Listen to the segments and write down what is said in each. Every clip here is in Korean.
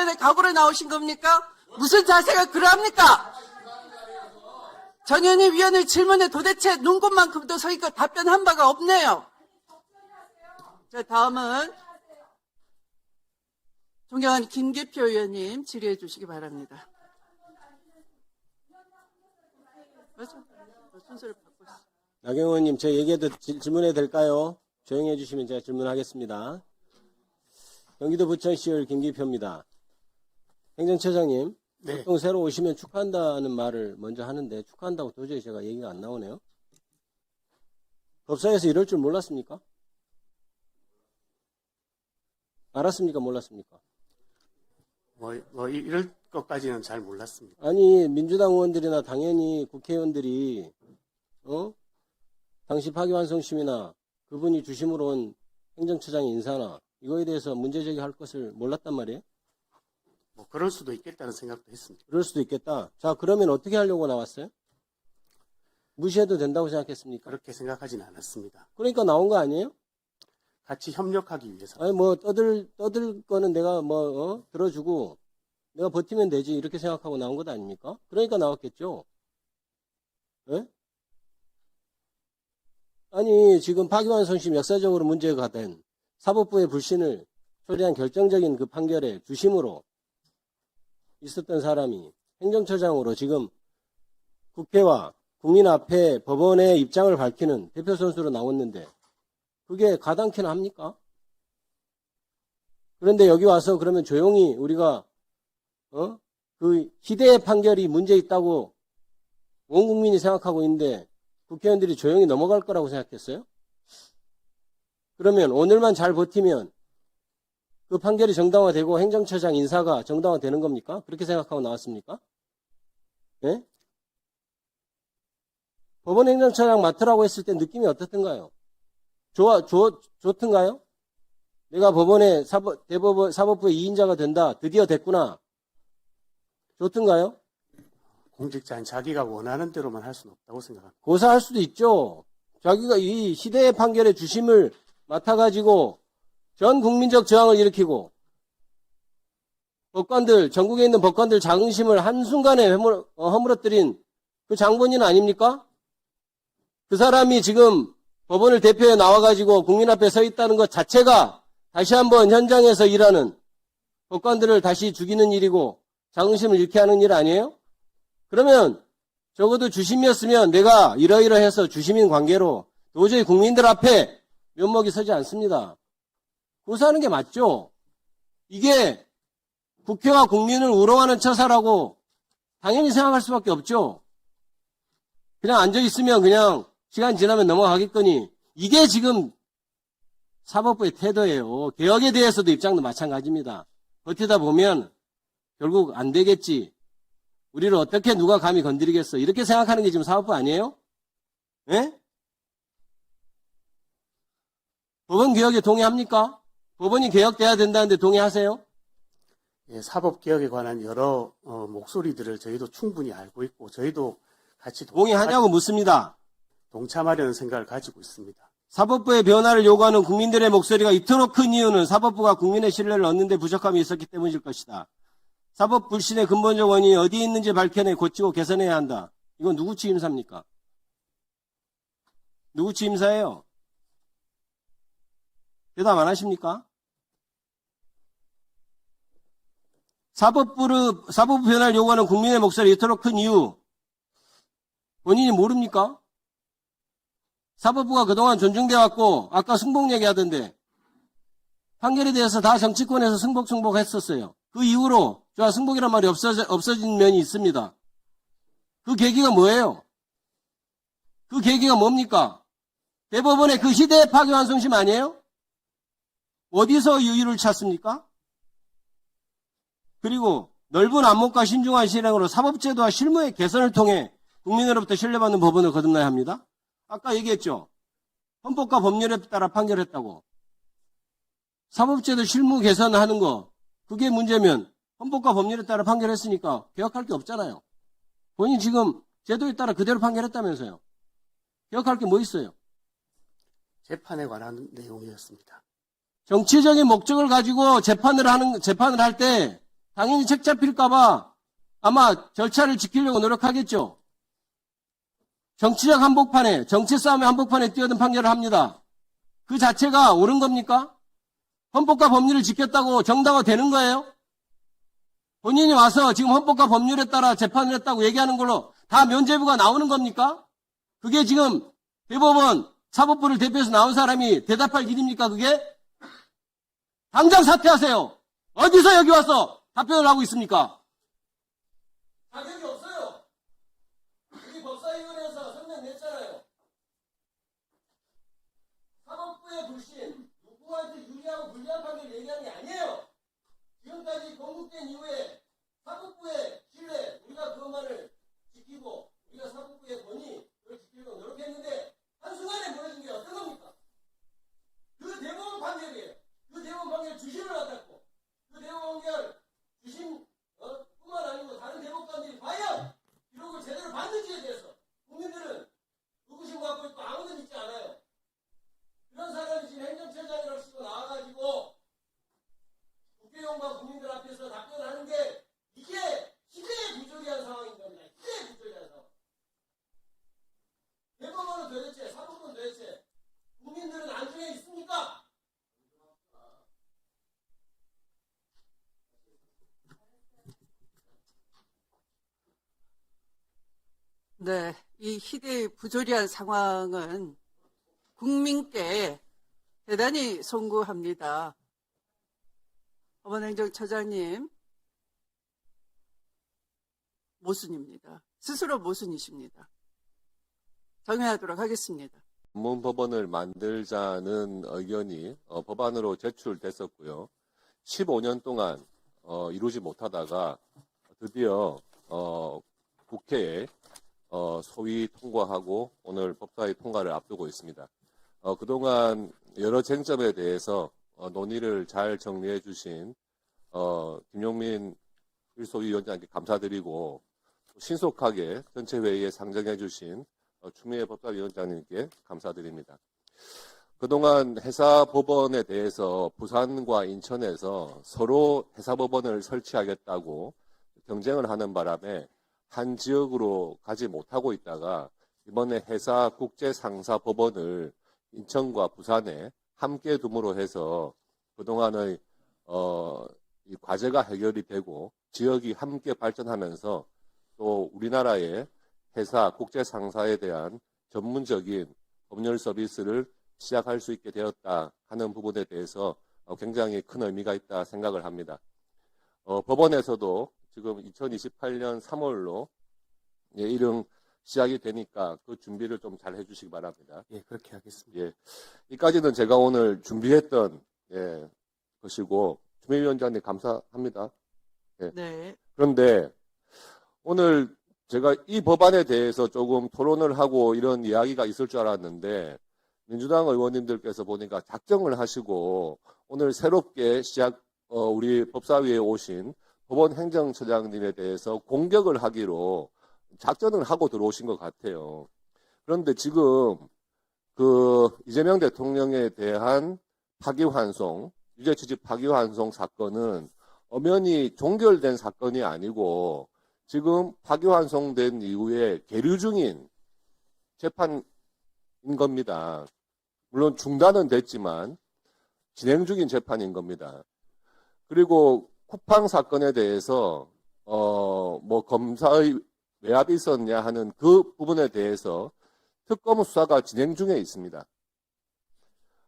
전에 각오로 나오신 겁니까? 무슨 자세가 그러합니까? 전현희 위원의 질문에 도대체 눈꽃만큼도 서니까 답변한 바가 없네요. 자, 다음은 존경하는 김기표 의원님 질의해 주시기 바랍니다. 순서를 바꿨어요. 나경원 의원님, 제 얘기해도 질문해도 될까요? 조용히 해주시면 제가 질문하겠습니다. 경기도 부천시의회 김기표입니다. 행정처장님, 네. 보통 새로 오시면 축하한다는 말을 먼저 하는데 축하한다고 도저히 제가 얘기가 안 나오네요. 법사위에서 이럴 줄 몰랐습니까? 알았습니까? 몰랐습니까? 이럴 것까지는 잘 몰랐습니다. 아니, 민주당 의원들이나 당연히 국회의원들이 당시 파기환송심이나 그분이 주심으로 온 행정처장 인사나 이거에 대해서 문제제기할 것을 몰랐단 말이에요? 그럴 수도 있겠다는 생각도 했습니다. 그럴 수도 있겠다. 자, 그러면 어떻게 하려고 나왔어요? 무시해도 된다고 생각했습니까? 그렇게 생각하지는 않았습니다. 그러니까 나온 거 아니에요? 같이 협력하기 위해서. 아니, 떠들 거는 내가 들어주고 내가 버티면 되지 이렇게 생각하고 나온 것 아닙니까? 그러니까 나왔겠죠. 예? 아니, 지금 파기환송심 역사적으로 문제가 된 사법부의 불신을 초래한 결정적인 그 판결에 주심으로 있었던 사람이 행정처장으로 지금 국회와 국민 앞에 법원의 입장을 밝히는 대표 선수로 나왔는데 그게 가당키나 합니까? 그런데 여기 와서 그러면 조용히 우리가 그 희대의 판결이 문제 있다고 온 국민이 생각하고 있는데 국회의원들이 조용히 넘어갈 거라고 생각했어요? 그러면 오늘만 잘 버티면 그 판결이 정당화되고 행정처장 인사가 정당화되는 겁니까? 그렇게 생각하고 나왔습니까? 예? 법원 행정처장 맡으라고 했을 때 느낌이 어떻던가요? 좋던가요? 내가 법원의 사법부의 2인자가 된다. 드디어 됐구나. 좋던가요? 공직자인 자기가 원하는 대로만 할 수는 없다고 생각합니다. 고사할 수도 있죠. 자기가 이 시대의 판결의 주심을 맡아가지고 전 국민적 저항을 일으키고 전국에 있는 법관들 자긍심을 한순간에 허물어뜨린 그 장본인 아닙니까? 그 사람이 지금 법원을 대표해 나와가지고 국민 앞에 서 있다는 것 자체가 다시 한번 현장에서 일하는 법관들을 다시 죽이는 일이고 자긍심을 잃게 하는 일 아니에요? 그러면 적어도 주심이었으면 내가 이러이러해서 주심인 관계로 도저히 국민들 앞에 면목이 서지 않습니다. 고사하는 게 맞죠? 이게 국회와 국민을 우롱하는 처사라고 당연히 생각할 수밖에 없죠. 그냥 앉아있으면 그냥 시간 지나면 넘어가겠거니 이게 지금 사법부의 태도예요. 개혁에 대해서도 입장도 마찬가지입니다. 버티다 보면 결국 안 되겠지. 우리를 어떻게 누가 감히 건드리겠어. 이렇게 생각하는 게 지금 사법부 아니에요? 예? 법원 개혁에 동의합니까? 법원이 개혁돼야 된다는데 동의하세요? 예, 사법개혁에 관한 여러 목소리들을 저희도 충분히 알고 있고 저희도 같이 동의하냐고 묻습니다. 동참하려는 생각을 가지고 있습니다. 사법부의 변화를 요구하는 국민들의 목소리가 이토록 큰 이유는 사법부가 국민의 신뢰를 얻는 데 부족함이 있었기 때문일 것이다. 사법 불신의 근본적 원인이 어디에 있는지 밝혀내 고치고 개선해야 한다. 이건 누구 취임사입니까? 누구 취임사예요? 대답 안 하십니까? 사법부 변화를 요구하는 국민의 목소리가 이토록 큰 이유 본인이 모릅니까? 사법부가 그동안 존중돼 왔고 아까 승복 얘기하던데 판결에 대해서 다 정치권에서 승복 했었어요. 그 이후로 승복이란 말이 없어진 면이 있습니다. 그 계기가 뭐예요? 그 계기가 뭡니까? 대법원의 그 희대의 파기환송심 아니에요? 어디서 유의를 찾습니까? 그리고 넓은 안목과 신중한 실행으로 사법제도와 실무의 개선을 통해 국민으로부터 신뢰받는 법원을 거듭나야 합니다. 아까 얘기했죠. 헌법과 법률에 따라 판결했다고. 사법제도 실무 개선하는 거 그게 문제면 헌법과 법률에 따라 판결했으니까 개혁할 게 없잖아요. 본인 지금 제도에 따라 그대로 판결했다면서요. 개혁할 게 뭐 있어요? 재판에 관한 내용이었습니다. 정치적인 목적을 가지고 재판을 할 때 당연히 책 잡힐까봐 아마 절차를 지키려고 노력하겠죠. 정치적 한복판에, 정치 싸움의 한복판에 뛰어든 판결을 합니다. 그 자체가 옳은 겁니까? 헌법과 법률을 지켰다고 정당화 되는 거예요? 본인이 와서 지금 헌법과 법률에 따라 재판을 했다고 얘기하는 걸로 다 면죄부가 나오는 겁니까? 그게 지금 대법원 사법부를 대표해서 나온 사람이 대답할 일입니까, 그게? 당장 사퇴하세요. 어디서 여기 와서 답변을 하고 있습니까? 자격이 없어요. 우리 법사위원회에서 성명 냈잖아요. 사법부의 불신, 누구한테 유리하고 불리한 판결을 얘기하는 게 아니에요. 지금까지 건국된 이후에 사법부의 신뢰, 우리가 그것만을 지키고 우리가 사법부의 권위, 그걸 지키려고 노력했는데 한순간에 무너진 게 어떤 겁니까? 그 대법원 판결이에요. 그 대법원 판결 주심을 맡았고 그 대법원 판결 주심 뿐만 아니고 다른 대법관들이 과연 기록을 제대로 받는지에 대해서 국민들은 의구심 갖고 있고 아무도 믿지 않아요. 그런 사람이 지금 행정처장이라고 치고 나와가지고 국회의원과 국민들 앞에서 답변을 하는 게 이게 시대에 부조리한 상황인 겁니다. 시대에 부조리한 상황. 대법원은 도대체, 사법부는 도대체 국민들은 안중에 있습니까? 네, 이 시대의 부조리한 상황은 국민께 대단히 송구합니다. 법원행정처장님, 모순입니다. 스스로 모순이십니다. 정리하도록 하겠습니다. 전문법원을 만들자는 의견이 법안으로 제출됐었고요. 15년 동안 이루지 못하다가 드디어 국회에 소위 통과하고 오늘 법사위 통과를 앞두고 있습니다. 그동안 여러 쟁점에 대해서 논의를 잘 정리해 주신 김용민 일소위원장께 감사드리고 신속하게 전체 회의에 상정해 주신 추미애 법사위원장님께 감사드립니다. 그동안 해사법원에 대해서 부산과 인천에서 서로 해사법원을 설치하겠다고 경쟁을 하는 바람에 한 지역으로 가지 못하고 있다가 이번에 해사국제상사법원을 인천과 부산에 함께 둠으로 해서 그동안의 이 과제가 해결이 되고 지역이 함께 발전하면서 또 우리나라의 해사 국제상사에 대한 전문적인 법률 서비스를 시작할 수 있게 되었다 하는 부분에 대해서 굉장히 큰 의미가 있다 생각을 합니다. 법원에서도 지금 2028년 3월로 일응 시작이 되니까 그 준비를 좀 잘 해주시기 바랍니다. 예, 그렇게 하겠습니다. 예, 이까지는 제가 오늘 준비했던 것이고 추미애 위원장님 감사합니다. 네. 그런데 오늘 제가 이 법안에 대해서 조금 토론을 하고 이런 이야기가 있을 줄 알았는데 민주당 의원님들께서 보니까 작정을 하시고 오늘 새롭게 우리 법사위에 오신 법원 행정처장님에 대해서 공격을 하기로 작전을 하고 들어오신 것 같아요. 그런데 지금 이재명 대통령에 대한 파기환송, 유죄취집 파기환송 사건은 엄연히 종결된 사건이 아니고 지금 파기환송된 이후에 계류 중인 재판인 겁니다. 물론 중단은 됐지만 진행 중인 재판인 겁니다. 그리고 쿠팡 사건에 대해서 검사의 외압이 있었냐 하는 그 부분에 대해서 특검 수사가 진행 중에 있습니다.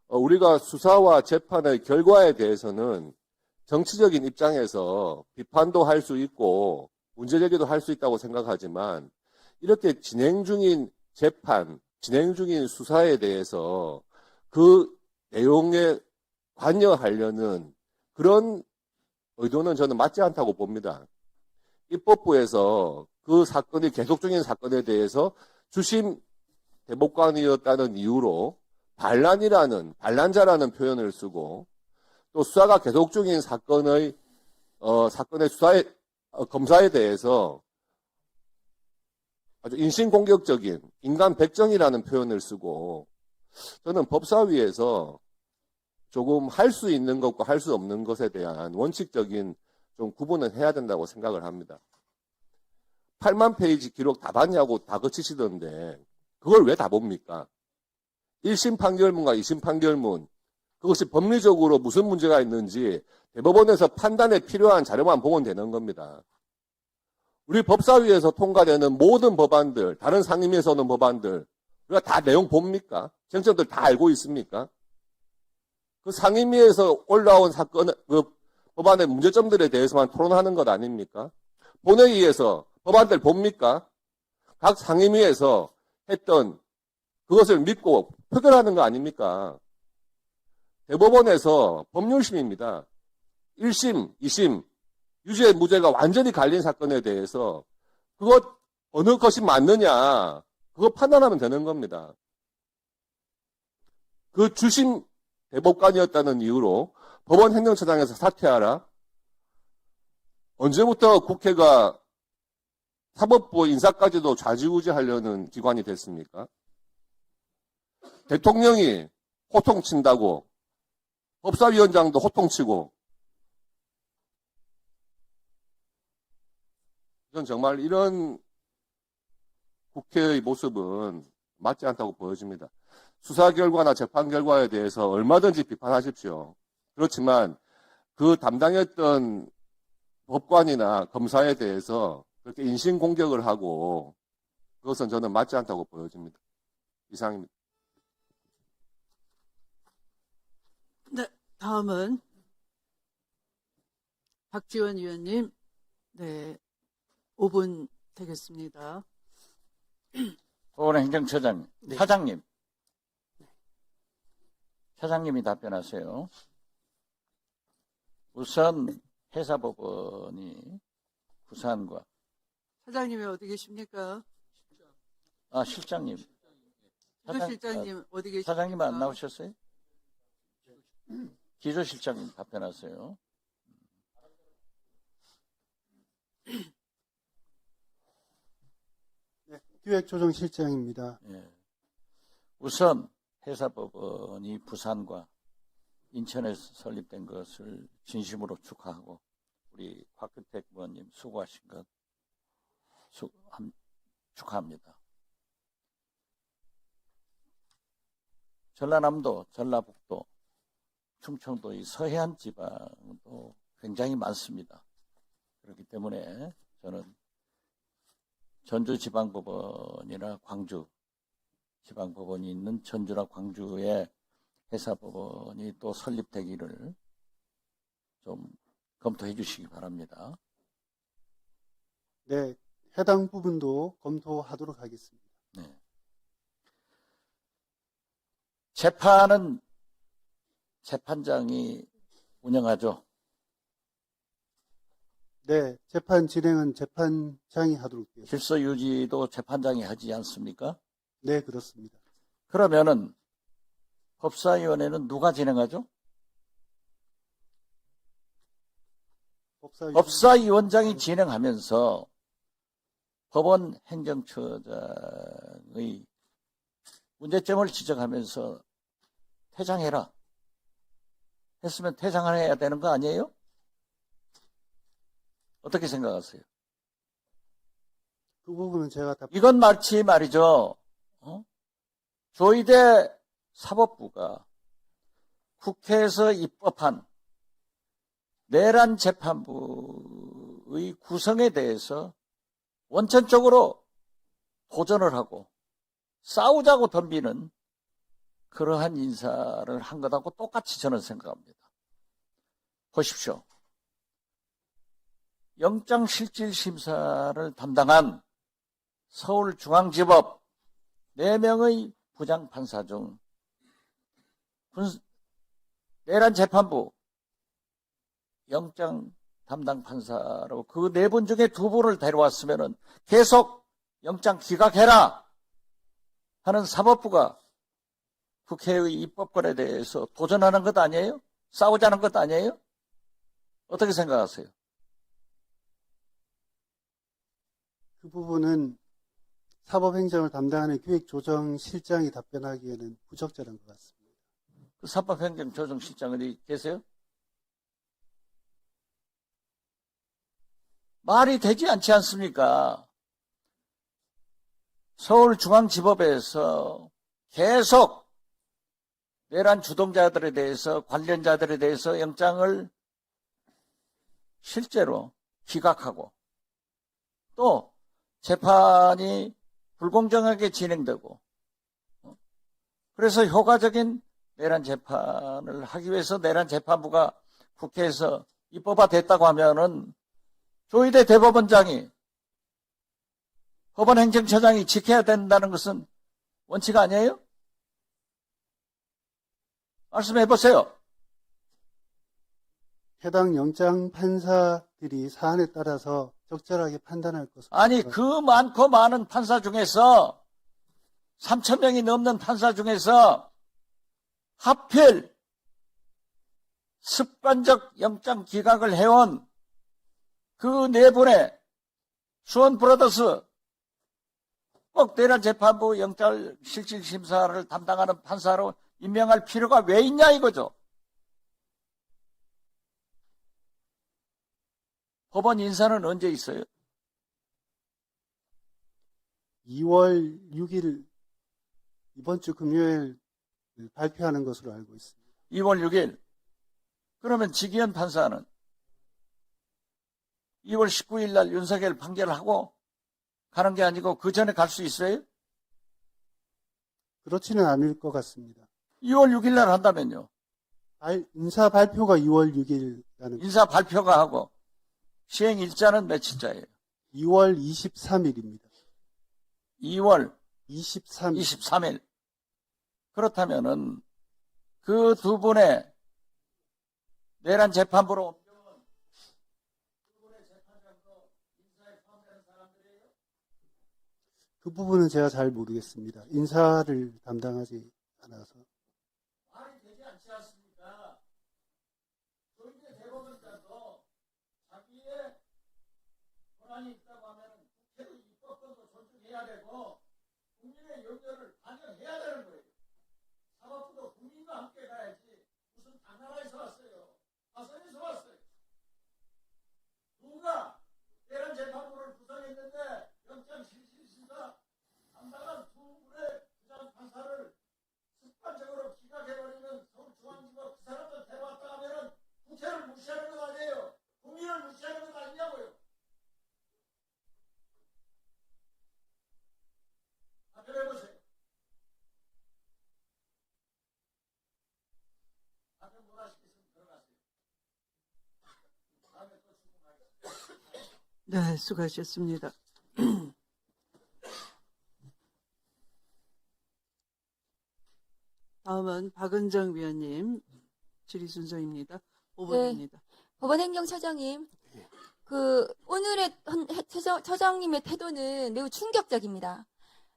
우리가 수사와 재판의 결과에 대해서는 정치적인 입장에서 비판도 할 수 있고 문제제기도 할 수 있다고 생각하지만 이렇게 진행 중인 재판, 진행 중인 수사에 대해서 그 내용에 관여하려는 그런 의도는 저는 맞지 않다고 봅니다. 입법부에서 그 사건이 계속 중인 사건에 대해서 주심 대법관이었다는 이유로 반란자라는 표현을 쓰고 또 수사가 계속 중인 사건의 검사에 대해서 아주 인신공격적인 인간 백정이라는 표현을 쓰고 저는 법사위에서 조금 할 수 있는 것과 할 수 없는 것에 대한 원칙적인 좀 구분을 해야 된다고 생각을 합니다. 8만 페이지 기록 다 봤냐고 다 거치시던데 그걸 왜 다 봅니까? 1심 판결문과 2심 판결문 그것이 법리적으로 무슨 문제가 있는지 대법원에서 판단에 필요한 자료만 보면 되는 겁니다. 우리 법사위에서 통과되는 모든 법안들, 다른 상임위에서 오는 법안들 우리가 다 내용 봅니까? 쟁점들 다 알고 있습니까? 그 상임위에서 올라온 사건, 그 법안의 문제점들에 대해서만 토론하는 것 아닙니까? 본회의에서 법안들 봅니까? 각 상임위에서 했던 그것을 믿고 표결하는 거 아닙니까? 대법원에서 법률심입니다. 1심, 2심, 유죄, 무죄가 완전히 갈린 사건에 대해서 그것 어느 것이 맞느냐 그거 판단하면 되는 겁니다. 그 주심 대법관이었다는 이유로 법원 행정처장에서 사퇴하라? 언제부터 국회가 사법부 인사까지도 좌지우지하려는 기관이 됐습니까? 대통령이 호통친다고 법사위원장도 호통치고 전 정말 이런 국회의 모습은 맞지 않다고 보여집니다. 수사 결과나 재판 결과에 대해서 얼마든지 비판하십시오. 그렇지만 그 담당했던 법관이나 검사에 대해서 그렇게 인신공격을 하고 그것은 저는 맞지 않다고 보여집니다. 이상입니다. 네, 다음은 박지원 의원님. 네, 5분 되겠습니다. 법원 행정처장, 네. 차장님. 차장님이 답변하세요. 우선 해사법원이 부산과 사장님이 어디 계십니까? 실장님. 기조실장님 어디 계십니까? 사장님 안 나오셨어요? 기조실장님 답변하세요. 네, 기획조정실장입니다. 예. 우선 해사법원이 부산과 인천에서 설립된 것을 진심으로 축하하고 우리 곽규택 의원님 수고하신 것 축하합니다. 전라남도, 전라북도, 충청도 이 서해안 지방도 굉장히 많습니다. 그렇기 때문에 저는 전주지방법원이나 광주지방법원이 있는 전주나 광주에 해사법원이 또 설립되기를 좀 검토해 주시기 바랍니다. 네, 해당 부분도 검토하도록 하겠습니다. 네. 재판은 재판장이 운영하죠. 네, 재판 진행은 재판장이 하도록 되어 있습니다. 질서 유지도 재판장이 하지 않습니까? 네, 그렇습니다. 그러면은 법사위원회는 누가 진행하죠? 법사위원장이 진행하면서 법원 행정처장의 문제점을 지적하면서 퇴장해라 했으면 퇴장을 해야 되는 거 아니에요? 어떻게 생각하세요? 그 부분은 제가 이건 마치 말이죠. 조의대 사법부가 국회에서 입법한 내란 재판부의 구성에 대해서 원천적으로 도전을 하고 싸우자고 덤비는 그러한 인사를 한 것하고 똑같이 저는 생각합니다. 보십시오. 영장실질심사를 담당한 서울중앙지법 4명의 부장판사 중 내란 재판부 영장 담당 판사로 그 4분 중에 2분을 데려왔으면 계속 영장 기각해라 하는 사법부가 국회의 입법권에 대해서 도전하는 것 아니에요? 싸우자는 것 아니에요? 어떻게 생각하세요? 그 부분은 사법행정을 담당하는 기획조정실장이 답변하기에는 부적절한 것 같습니다. 그 사법행정조정실장 어디 계세요? 말이 되지 않지 않습니까? 서울중앙지법에서 계속 내란 주동자들에 대해서, 관련자들에 대해서 영장을 실제로 기각하고 또 재판이 불공정하게 진행되고, 그래서 효과적인 내란 재판을 하기 위해서 내란 재판부가 국회에서 입법화됐다고 하면은 조희대 대법원장이, 법원행정처장이 지켜야 된다는 것은 원칙 아니에요? 말씀해 보세요. 해당 영장 판사들이 사안에 따라서 적절하게 판단할 것으로. 아니, 그 많고 많은 판사 중에서 3,000명이 넘는 판사 중에서 하필 습관적 영장 기각을 해온 그 네 분의 수원 브라더스 꼭 내란 재판부 영장 실질 심사를 담당하는 판사로 임명할 필요가 왜 있냐 이거죠. 법원 인사는 언제 있어요? 2월 6일 이번 주 금요일 발표하는 것으로 알고 있습니다. 2월 6일. 그러면 지기현 판사는 2월 19일 날 윤석열 판결을 하고 가는 게 아니고 그 전에 갈 수 있어요? 그렇지는 않을 것 같습니다. 2월 6일 날 한다면요. 인사 발표가 2월 6일이라는 인사 발표가 하고 시행 일자는 며칠자예요? 2월 23일입니다. 2월 23일. 23일. 그렇다면은 그 두 분의 내란 재판부로 옮겨온 두 분의 재판장도 인사에 포함되는 사람들이에요? 그 부분은 제가 잘 모르겠습니다. 인사를 담당하지 않아서. 말이 되지 않지 않습니까? 조희대 대법원장도 자기의 권한이 있다고 하면 국회의 입법권도 존중해야 되고 국민의 의견을 반영해야 되는 거예요. 사법부도 국민과 함께 가야지 무슨 당나라에서 왔어요. 화성에서 왔어요. 누가 내란 재판부를 구성했는데 영장 실질심사 담당한 두 분의 부장 판사를 습관적으로 기각해버리는 서울중앙지법 그 사람들 데려왔다 하면은 국회를 무시하는 건 아니에요. 국민을 무시하는 건 아니냐고요. 답변해보세요. 답변 못 하시겠으면 들어가세요. 다음에 또 질문하겠습니다. 네, 수고하셨습니다. 다음은 박은정 위원님 질의 순서입니다. 5번입니다. 법원행정처장님, 오늘의 처장님의 태도는 매우 충격적입니다.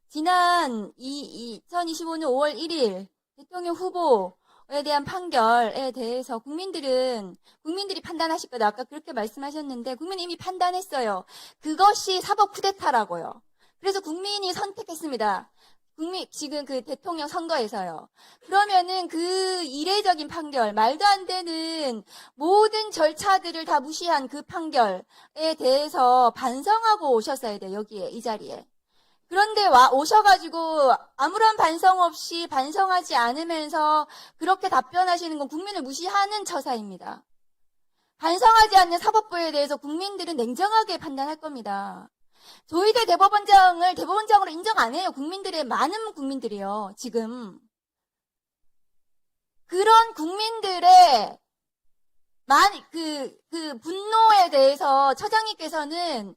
지난 2025년 5월 1일 대통령 후보에 대한 판결에 대해서 국민들이 판단하실 거다. 아까 그렇게 말씀하셨는데, 국민이 이미 판단했어요. 그것이 사법 쿠데타라고요. 그래서 국민이 선택했습니다. 지금 그 대통령 선거에서요. 그러면은 그 이례적인 판결, 말도 안 되는 모든 절차들을 다 무시한 그 판결에 대해서 반성하고 오셨어야 돼요, 여기에, 이 자리에. 그런데 오셔가지고 아무런 반성 없이 반성하지 않으면서 그렇게 답변하시는 건 국민을 무시하는 처사입니다. 반성하지 않는 사법부에 대해서 국민들은 냉정하게 판단할 겁니다. 조희대 대법원장을 대법원장으로 인정 안 해요. 많은 국민들이요, 지금. 그런 국민들의 분노에 대해서 처장님께서는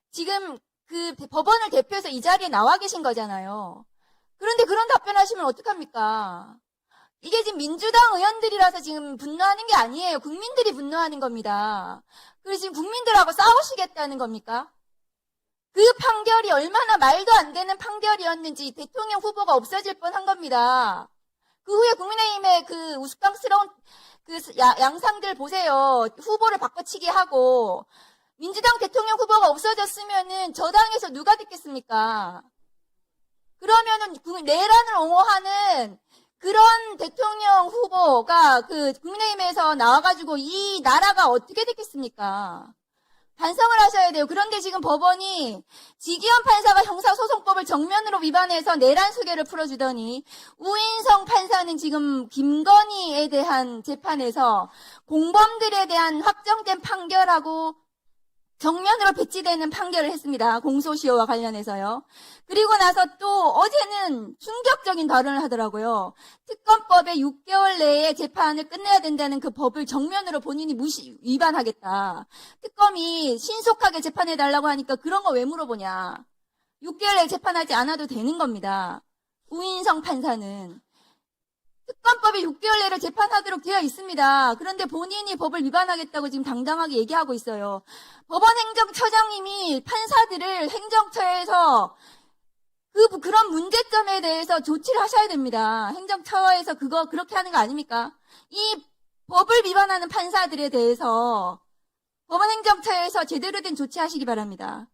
지금 그 법원을 대표해서 이 자리에 나와 계신 거잖아요. 그런데 그런 답변하시면 어떡합니까? 이게 지금 민주당 의원들이라서 지금 분노하는 게 아니에요. 국민들이 분노하는 겁니다. 그래서 지금 국민들하고 싸우시겠다는 겁니까? 그 판결이 얼마나 말도 안 되는 판결이었는지 대통령 후보가 없어질 뻔한 겁니다. 그 후에 국민의힘의 그 우스꽝스러운 그 양상들 보세요. 후보를 바꿔치기 하고 민주당 대통령 후보가 없어졌으면은 저 당에서 누가 됐겠습니까? 그러면은 내란을 옹호하는 그런 대통령 후보가 그 국민의힘에서 나와가지고 이 나라가 어떻게 됐겠습니까? 반성을 하셔야 하셔야 돼요. 그런데 지금 법원이 지기현 판사가 형사소송법을 정면으로 위반해서 내란 수개를 풀어주더니 우인성 판사는 지금 김건희에 대한 재판에서 공범들에 대한 확정된 판결하고 정면으로 배치되는 판결을 했습니다. 공소시효와 관련해서요. 그리고 나서 또 어제는 충격적인 발언을 하더라고요. 특검법에 6개월 내에 재판을 끝내야 된다는 그 법을 정면으로 본인이 위반하겠다. 특검이 신속하게 재판해달라고 하니까 그런 거 왜 물어보냐. 6개월 내에 재판하지 않아도 되는 겁니다. 우인성 판사는. 특검법에 6개월 내로 재판하도록 되어 있습니다. 그런데 본인이 법을 위반하겠다고 지금 당당하게 얘기하고 있어요. 법원행정처장님이 판사들을 행정처에서 그런 문제점에 대해서 조치를 하셔야 됩니다. 행정처에서 그렇게 하는 거 아닙니까? 이 법을 위반하는 판사들에 대해서 법원행정처에서 제대로 된 조치하시기 바랍니다.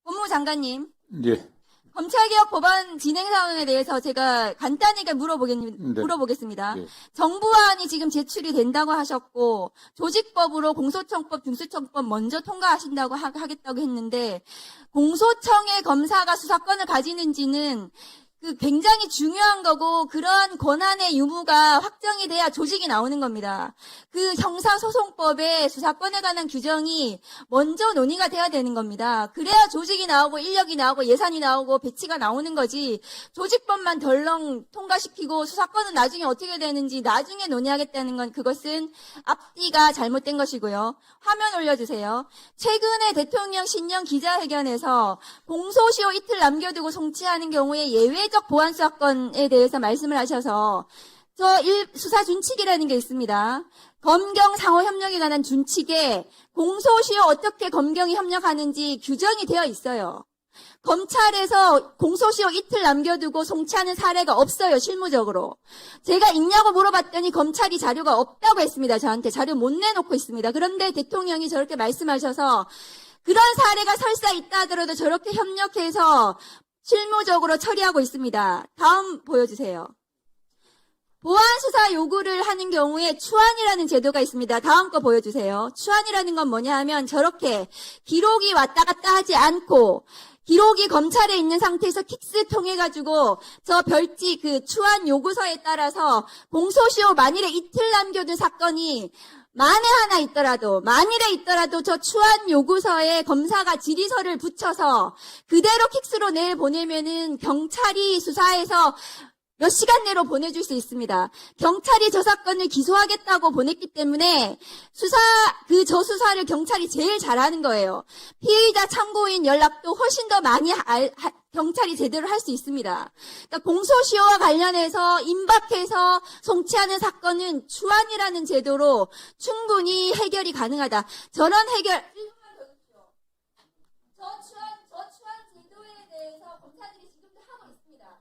법무부 장관님. 예. 검찰개혁 법안 진행 상황에 대해서 제가 간단하게 물어보겠습니다. 네. 정부안이 지금 제출이 된다고 하셨고 조직법으로 공소청법, 중수청법 먼저 통과하신다고 하겠다고 했는데 공소청의 검사가 수사권을 가지는지는 굉장히 중요한 거고 그런 권한의 유무가 확정이 돼야 조직이 나오는 겁니다. 그 형사소송법에 수사권에 관한 규정이 먼저 논의가 돼야 되는 겁니다. 그래야 조직이 나오고 인력이 나오고 예산이 나오고 배치가 나오는 거지 조직법만 덜렁 통과시키고 수사권은 나중에 어떻게 되는지 나중에 논의하겠다는 건 그것은 앞뒤가 잘못된 것이고요. 화면 올려주세요. 최근에 대통령 신년 기자회견에서 공소시효 이틀 남겨두고 송치하는 경우에 예외적 보안 수사권에 대해서 말씀을 하셔서 수사 준칙이라는 게 있습니다. 검경 상호 협력에 관한 준칙에 공소시효 어떻게 검경이 협력하는지 규정이 되어 있어요. 검찰에서 공소시효 이틀 남겨두고 송치하는 사례가 없어요, 실무적으로. 제가 있냐고 물어봤더니 검찰이 자료가 없다고 했습니다. 저한테 자료 못 내놓고 있습니다. 그런데 대통령이 저렇게 말씀하셔서 그런 사례가 설사 있다 하더라도 저렇게 협력해서 실무적으로 처리하고 있습니다. 다음 보여주세요. 보안 수사 요구를 하는 경우에 추안이라는 제도가 있습니다. 다음 거 보여주세요. 추안이라는 건 뭐냐 하면 저렇게 기록이 왔다 갔다 하지 않고 기록이 검찰에 있는 상태에서 킥스 통해가지고 저 별지 추안 요구서에 따라서 공소시효 만일에 이틀 남겨둔 사건이 만일에 있더라도 저 추안 요구서에 검사가 질의서를 붙여서 그대로 킥스로 내보내면은 경찰이 수사해서 몇 시간 내로 보내줄 수 있습니다. 경찰이 저 사건을 기소하겠다고 보냈기 때문에 저 수사를 경찰이 제일 잘하는 거예요. 피의자 참고인 연락도 훨씬 더 많이 경찰이 제대로 할 수 있습니다. 그러니까 공소시효와 관련해서 임박해서 송치하는 사건은 추안이라는 제도로 충분히 해결이 가능하다. 저런 해결, 1분만 더 주십시오. 저 추안 제도에 대해서 검사들이 지금도 하고 있습니다.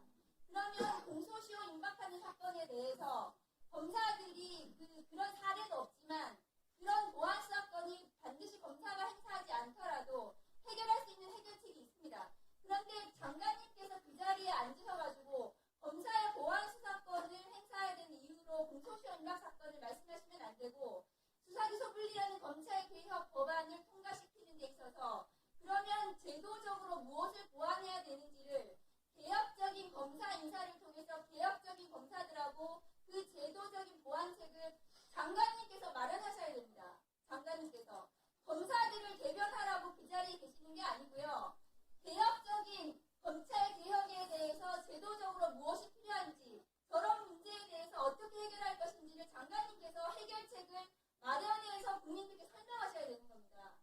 그러면 공소시효 임박하는 사건에 대해서 검사들이 그런 사례도 없지만 그런 보안 수사권이 반드시 검사가 행사하지 않더라도 해결할 수 있는 해결책이 있습니다. 그런데 장관님께서 그 자리에 앉으셔가지고 검사의 보안 수사권을 행사해야 되는 이유로 공소시효 임박 사건을 말씀하시면 안 되고 수사기소 분리라는 검찰 개혁 법안을 통과시키는 데 있어서 그러면 제도적으로 무엇을 보완해야 되는지를 개혁적인 검사 인사를 통해서 개혁적인 검사들하고 그 제도적인 보완책을 장관님께서 마련하셔야 됩니다. 장관님께서 검사들을 대변하라고 그 자리에 계시는 게 아니고요. 개혁적인 검찰 개혁에 대해서 제도적으로 무엇이 필요한지 저런 문제에 대해서 어떻게 해결할 것인지를 장관님께서 해결책을 마련해서 국민들께 설명하셔야 되는 겁니다.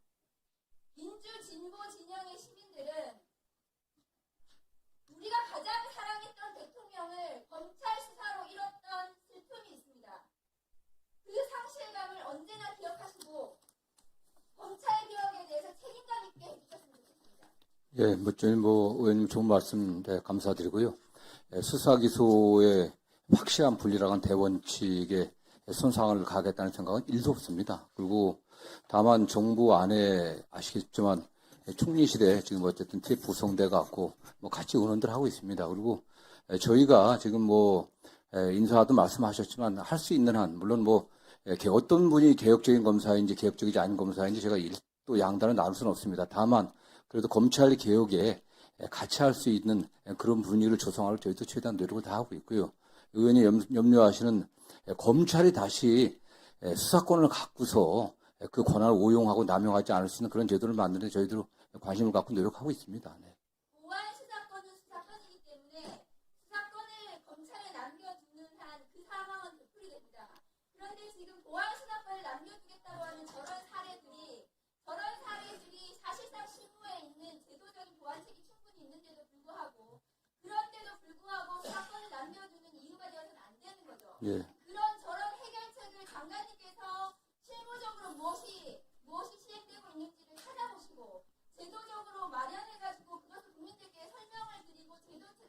민주 진보 진영의 시민들은 우리가 가장 사랑했던 대통령을 검찰 수사로 잃었던 슬픔이 있습니다. 그 상실감을 언제나 기억하시고 검찰 개혁에 대해서 책임감 있게 해주셨으면 좋겠습니다. 예, 의원님 좋은 말씀 감사드리고요. 수사기소의 확실한 분리라는 대원칙에 손상을 가겠다는 생각은 1도 없습니다. 그리고 다만 정부 안에 아시겠지만 총리실에 지금 어쨌든 TF 구성돼 갖고 같이 의논들 하고 있습니다. 그리고 저희가 지금 인사도 말씀하셨지만 할 수 있는 한 물론 어떤 분이 개혁적인 검사인지 개혁적이지 않은 검사인지 제가 또 양단을 나눌 수는 없습니다. 다만 그래도 검찰 개혁에 같이 할 수 있는 그런 분위기를 조성할 저희도 최대한 노력을 다하고 있고요. 의원이 염려하시는 검찰이 다시 수사권을 갖고서 그 권한을 오용하고 남용하지 않을 수 있는 그런 제도를 만드는 데 저희도 관심을 갖고 노력하고 있습니다. 네. 보안 수사권은 수사권이기 때문에 수사권을 검찰에 남겨두는 한 그 상황은 되풀이됩니다. 그런데 지금 보안 수사권을 남겨두겠다고 하는 저런 사례들이 사실상 실무에 있는 제도적인 보완책이 충분히 있는데도 불구하고 수사권을 남겨두는 이유가 되어서는 안 되는 거죠. 예. 저런 해결책을 장관님께서 실무적으로 무엇이 시행되고 있는지를 찾아보시고 제도적으로 마련해가지고 그것을 국민들께 설명을 드리고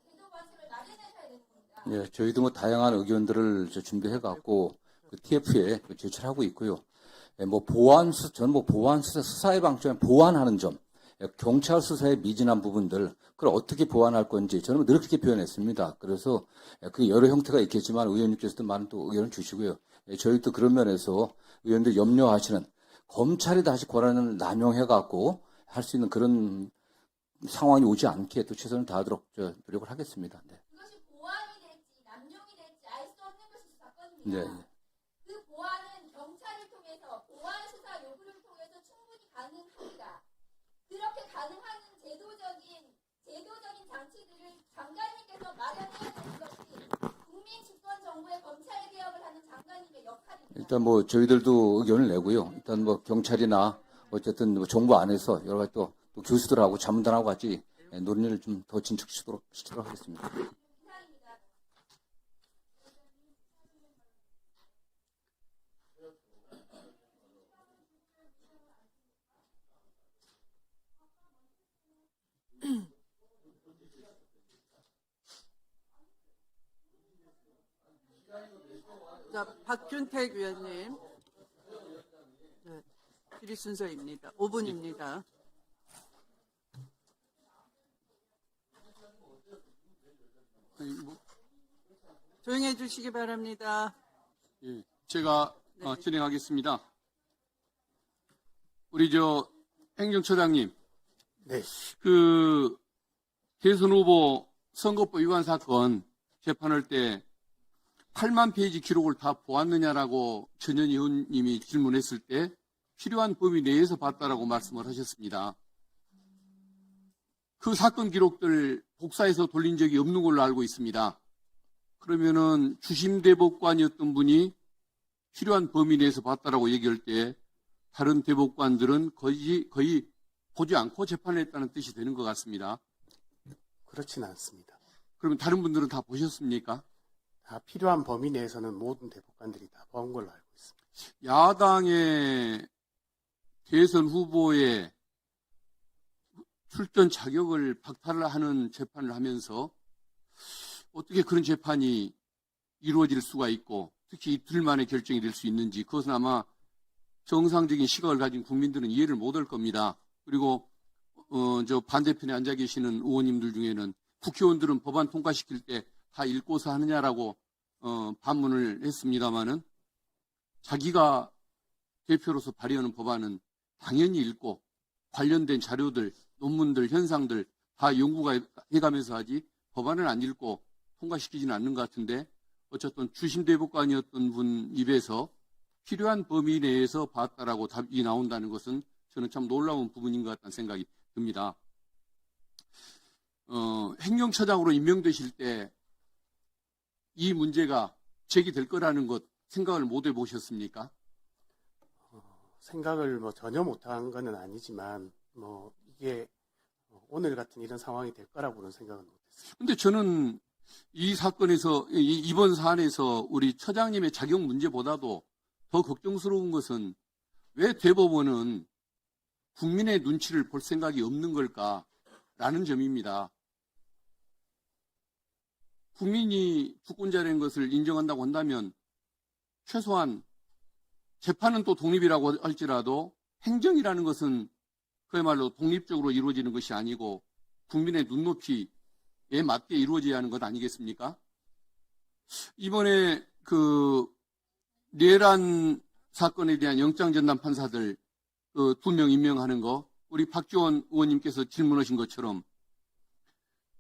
제도 관습을 마련하셔야 되는 겁니다. 예, 저희도 뭐 다양한 의견들을 준비해갖고 그 TF에 제출하고 있고요. 저는 보안 수사의 방점에 보완하는 점, 경찰 수사의 미진한 부분들, 그걸 어떻게 보완할 건지 저는 늘 그렇게 표현했습니다. 그래서 그 여러 형태가 있겠지만 의원님께서도 많은 또 의견을 주시고요. 저희도 그런 면에서 의원들 염려하시는 검찰이 다시 권한을 남용해갖고 할 수 있는 그런 상황이 오지 않게 또 최선을 다하도록 노력을 하겠습니다. 네. 그것이 보완이 될지 남용이 될지 알 수 없는 것이 수사권입니다. 네. 그 보완은 경찰을 통해서 보완 수사 요구를 통해서 충분히 가능합니다. 그렇게 가능한 제도적인 장치들을 장관님께서 마련해야 되는 것이 국민 주권 정부의 검찰 개혁을 하는 장관님의 역할입니다. 일단 뭐 저희들도 의견을 내고요. 일단 뭐 경찰이나 어쨌든 뭐 정부 안에서 여러 가지 또 교수들하고 자문단하고 같이 논의를 좀 더 진척시키도록 하겠습니다. 자, 박균택 위원님. 네, 질의 순서입니다. 5분입니다. 조용해 주시기 바랍니다. 예, 제가 네. 진행하겠습니다. 우리 행정처장님, 네. 그 대선 후보 선거법 위반 사건 재판할 때 8만 페이지 기록을 다 보았느냐라고 전현희 의원님이 질문했을 때 필요한 범위 내에서 봤다라고 말씀을 하셨습니다. 그 사건 기록들 복사해서 돌린 적이 없는 걸로 알고 있습니다. 그러면은 주심 대법관이었던 분이 필요한 범위 내에서 봤다라고 얘기할 때 다른 대법관들은 거의 보지 않고 재판을 했다는 뜻이 되는 것 같습니다. 그렇진 않습니다. 그러면 다른 분들은 다 보셨습니까? 다 필요한 범위 내에서는 모든 대법관들이 다 본 걸로 알고 있습니다. 야당의 대선 후보의 출전 자격을 박탈하는 재판을 하면서 어떻게 그런 재판이 이루어질 수가 있고 특히 이틀 만에 결정이 될 수 있는지 그것은 아마 정상적인 시각을 가진 국민들은 이해를 못할 겁니다. 그리고 반대편에 앉아 계시는 의원님들 중에는 국회의원들은 법안 통과시킬 때 다 읽고서 하느냐라고 반문을 했습니다마는 자기가 대표로서 발의하는 법안은 당연히 읽고 관련된 자료들, 논문들, 현상들 다 연구가 해가면서 하지 법안을 안 읽고 통과시키지는 않는 것 같은데 어쨌든 주심 대법관이었던 분 입에서 필요한 범위 내에서 봤다라고 답이 나온다는 것은 저는 참 놀라운 부분인 것 같다는 생각이 듭니다. 행정처장으로 임명되실 때 이 문제가 제기될 거라는 것 생각을 못 해보셨습니까? 생각을 전혀 못한 건 아니지만 이게 오늘 같은 이런 상황이 될 거라고는 생각은 못했어요. 근데 저는 이 사건에서 이번 사안에서 우리 처장님의 자격 문제보다도 더 걱정스러운 것은 왜 대법원은 국민의 눈치를 볼 생각이 없는 걸까라는 점입니다. 국민이 주권자라는 것을 인정한다고 한다면 최소한 재판은 또 독립이라고 할지라도 행정이라는 것은 그야말로 독립적으로 이루어지는 것이 아니고 국민의 눈높이에 맞게 이루어져야 하는 것 아니겠습니까? 이번에 내란 사건에 대한 영장전담 판사들 그 2명 임명하는 거 우리 박지원 의원님께서 질문하신 것처럼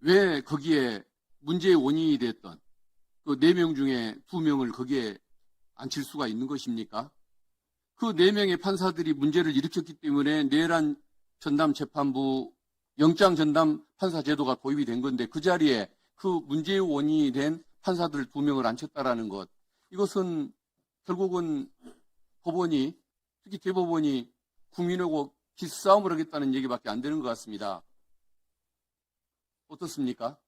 왜 거기에 문제의 원인이 됐던 그 4명 중에 2명을 거기에 앉힐 수가 있는 것입니까? 그 4명의 판사들이 문제를 일으켰기 때문에 내란 전담 재판부 영장 전담 판사 제도가 도입이 된 건데 그 자리에 그 문제의 원인이 된 판사들 2명을 앉혔다라는 것, 이것은 결국은 법원이, 특히 대법원이 국민하고 기싸움을 하겠다는 얘기밖에 안 되는 것 같습니다. 어떻습니까?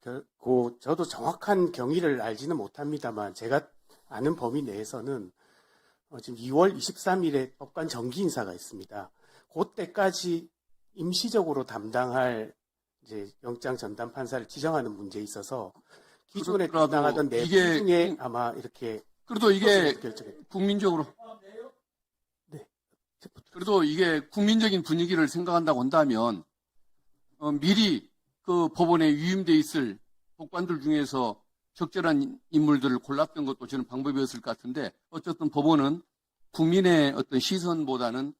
저도 정확한 경위를 알지는 못합니다만 제가 아는 범위 내에서는 지금 2월 23일에 법관 정기 인사가 있습니다. 그때까지 임시적으로 담당할 이제 영장 전담 판사를 지정하는 문제에 있어서 기존에 그렇더라도 담당하던 4분 이게 중에 아마 이렇게 그래도 이게 결정했 국민적으로 네. 그래도 이게 국민적인 분위기를 생각한다고 한다면 미리 그 법원에 위임돼 있을 법관들 중에서 적절한 인물들을 골랐던 것도 저는 방법이었을 것 같은데 어쨌든 법원은 국민의 어떤 시선보다는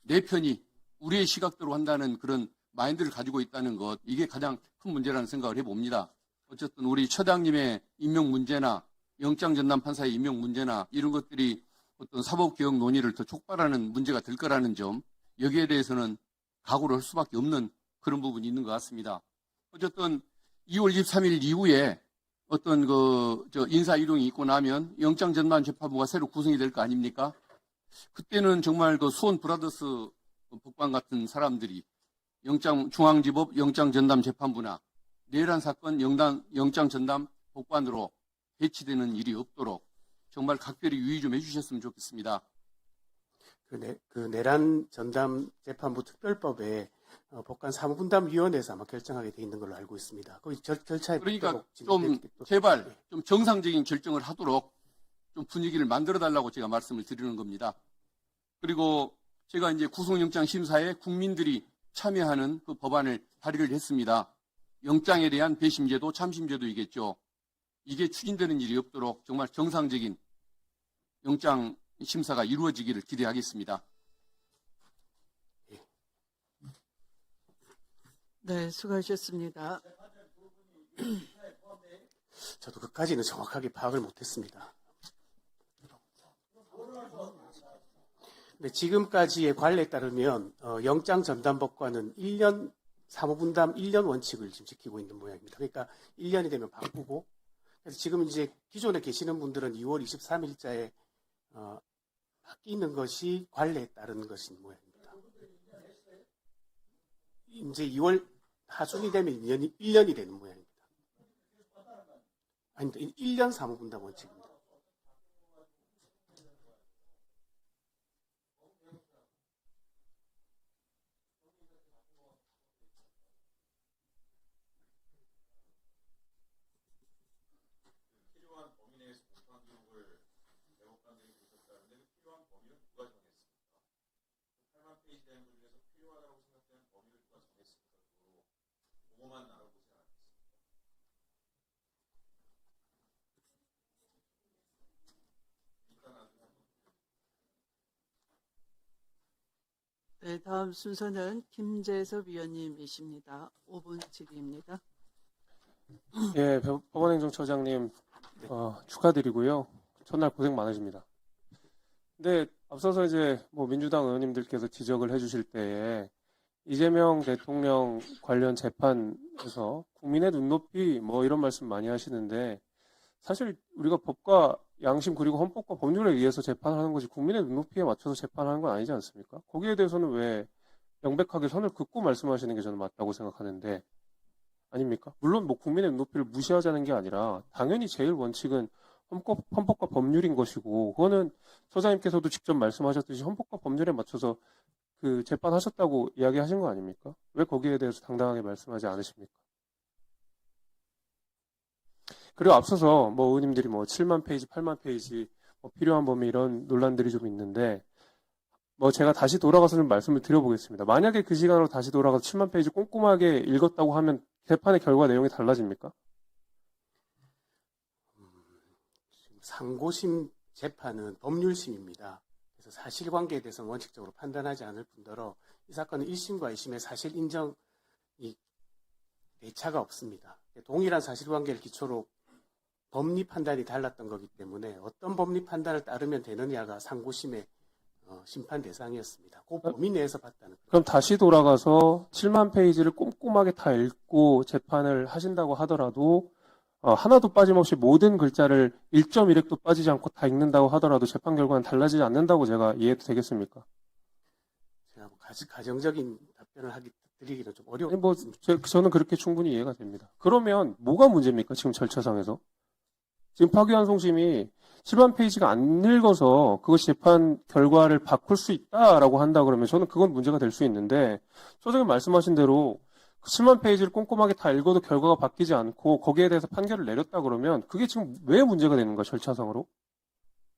내 편이 우리의 시각대로 한다는 그런 마인드를 가지고 있다는 것, 이게 가장 큰 문제라는 생각을 해봅니다. 어쨌든 우리 처장님의 임명 문제나 영장 전담 판사의 임명 문제나 이런 것들이 어떤 사법개혁 논의를 더 촉발하는 문제가 될 거라는 점, 여기에 대해서는 각오를 할 수밖에 없는 그런 부분이 있는 것 같습니다. 어쨌든 2월 23일 이후에 어떤 인사 이동이 있고 나면 영장 전담 재판부가 새로 구성이 될 거 아닙니까? 그때는 정말 그 수원 브라더스 법관 같은 사람들이 중앙지법 영장 전담 재판부나 내란 사건 영장 전담 법관으로 배치되는 일이 없도록 정말 각별히 유의 좀 해주셨으면 좋겠습니다. 그 내란 전담 재판부 특별법에 법관 사무분담위원회에서 아마 결정하게 돼 있는 걸로 알고 있습니다. 거기 절차에 그러니까 따르도록 좀 제발 좀 정상적인 결정을 하도록 좀 분위기를 만들어 달라고 제가 말씀을 드리는 겁니다. 그리고 제가 이제 구속영장 심사에 국민들이 참여하는 그 법안을 발의를 했습니다. 영장에 대한 배심제도, 참심제도이겠죠. 이게 추진되는 일이 없도록 정말 정상적인 영장 심사가 이루어지기를 기대하겠습니다. 네, 수고하셨습니다. 저도 그까지는 정확하게 파악을 못했습니다. 근데 지금까지의 관례에 따르면 영장 전담 법관은 1년 사무분담 1년 원칙을 지금 지키고 있는 모양입니다. 그러니까 1년이 되면 바꾸고, 그래서 지금 이제 기존에 계시는 분들은 2월 23일자에 바뀌는 것이 관례에 따른 것인 모양입니다. 이제 2월 하순이 되면 1년이 되는 모양입니다. 아닙니다. 1년 사무분담 원칙입니다. 네, 다음 순서는 김재섭 위원님이십니다. 5분 질의입니다. 예, 법원행정처장님 축하드리고요. 첫날 고생 많으십니다. 근데 앞서서 이제 민주당 의원님들께서 지적을 해주실 때에 이재명 대통령 관련 재판에서 국민의 눈높이 이런 말씀 많이 하시는데 사실 우리가 법과 양심 그리고 헌법과 법률에 의해서 재판하는 것이 국민의 눈높이에 맞춰서 재판하는 건 아니지 않습니까? 거기에 대해서는 왜 명백하게 선을 긋고 말씀하시는 게 저는 맞다고 생각하는데 아닙니까? 물론 국민의 눈높이를 무시하자는 게 아니라 당연히 제일 원칙은 헌법과 법률인 것이고 그거는 처장님께서도 직접 말씀하셨듯이 헌법과 법률에 맞춰서 그 재판하셨다고 이야기하신 거 아닙니까? 왜 거기에 대해서 당당하게 말씀하지 않으십니까? 그리고 앞서서 의원님들이 7만 페이지, 8만 페이지 필요한 범위 이런 논란들이 좀 있는데 제가 다시 돌아가서 좀 말씀을 드려보겠습니다. 만약에 그 시간으로 다시 돌아가서 7만 페이지 꼼꼼하게 읽었다고 하면 재판의 결과 내용이 달라집니까? 상고심 재판은 법률심입니다. 그래서 사실관계에 대해서는 원칙적으로 판단하지 않을 뿐더러 이 사건은 1심과 2심의 사실 인정이 대차가 없습니다. 동일한 사실관계를 기초로 법리 판단이 달랐던 거기 때문에 어떤 법리 판단을 따르면 되느냐가 상고심의 심판 대상이었습니다. 그 범위 내에서 봤다는 거예요. 그럼 다시 돌아가서 7만 페이지를 꼼꼼하게 다 읽고 재판을 하신다고 하더라도 하나도 빠짐없이 모든 글자를 1.1획도 빠지지 않고 다 읽는다고 하더라도 재판 결과는 달라지지 않는다고 제가 이해해도 되겠습니까? 제가 뭐 가정적인 답변을 드리기는 좀 어려워요. 아니, 뭐 저는 그렇게 충분히 이해가 됩니다. 그러면 뭐가 문제입니까? 지금 절차상에서. 지금 파기환송심이 7만 페이지가 안 읽어서 그것이 재판 결과를 바꿀 수 있다라고 한다 그러면 저는 그건 문제가 될 수 있는데 소장님 말씀하신 대로 7만 페이지를 꼼꼼하게 다 읽어도 결과가 바뀌지 않고 거기에 대해서 판결을 내렸다 그러면 그게 지금 왜 문제가 되는 거야, 절차상으로?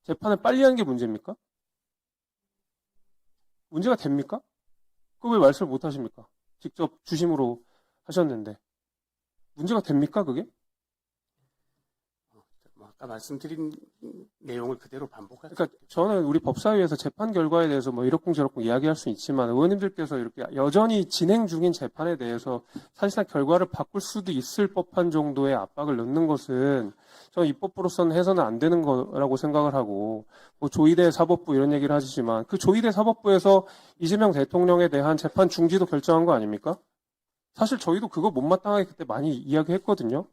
재판을 빨리 하는 게 문제입니까? 문제가 됩니까? 그거 왜 말씀을 못 하십니까? 직접 주심으로 하셨는데. 문제가 됩니까, 그게? 아까 말씀드린 내용을 그대로 반복할 그러니까 저는 우리 법사위에서 재판 결과에 대해서 뭐 이렇쿵저렇쿵 이야기할 수 있지만 의원님들께서 이렇게 여전히 진행 중인 재판에 대해서 사실상 결과를 바꿀 수도 있을 법한 정도의 압박을 넣는 것은 저는 입법부로서는 해서는 안 되는 거라고 생각을 하고 뭐 조희대 사법부 이런 얘기를 하시지만 그 조희대 사법부에서 이재명 대통령에 대한 재판 중지도 결정한 거 아닙니까? 사실 저희도 그거 못마땅하게 그때 많이 이야기했거든요.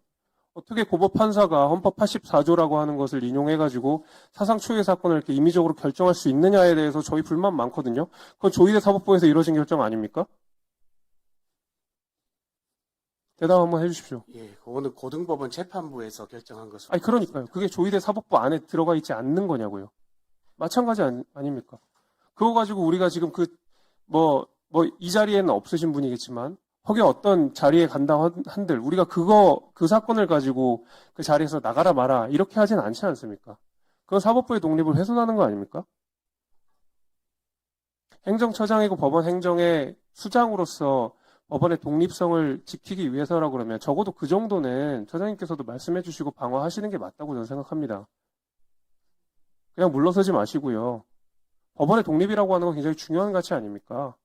어떻게 고법 판사가 헌법 84조라고 하는 것을 인용해가지고 사상 초유의 사건을 이렇게 임의적으로 결정할 수 있느냐에 대해서 저희 불만 많거든요. 그건 조희대 사법부에서 이루어진 결정 아닙니까? 대답 한번 해주십시오. 예, 그거는 고등법원 재판부에서 결정한 것으로. 아니 그러니까요. 그게 조희대 사법부 안에 들어가 있지 않는 거냐고요. 마찬가지 아닙니까? 그거 가지고 우리가 지금 이 자리에는 없으신 분이겠지만 혹여 어떤 자리에 간다 한들 우리가 그 사건을 가지고 그 자리에서 나가라 마라 이렇게 하진 않지 않습니까? 그건 사법부의 독립을 훼손하는 거 아닙니까? 행정처장이고 법원 행정의 수장으로서 법원의 독립성을 지키기 위해서라고 그러면 적어도 그 정도는 처장님께서도 말씀해 주시고 방어하시는 게 맞다고 저는 생각합니다. 그냥 물러서지 마시고요. 법원의 독립이라고 하는 건 굉장히 중요한 가치 아닙니까?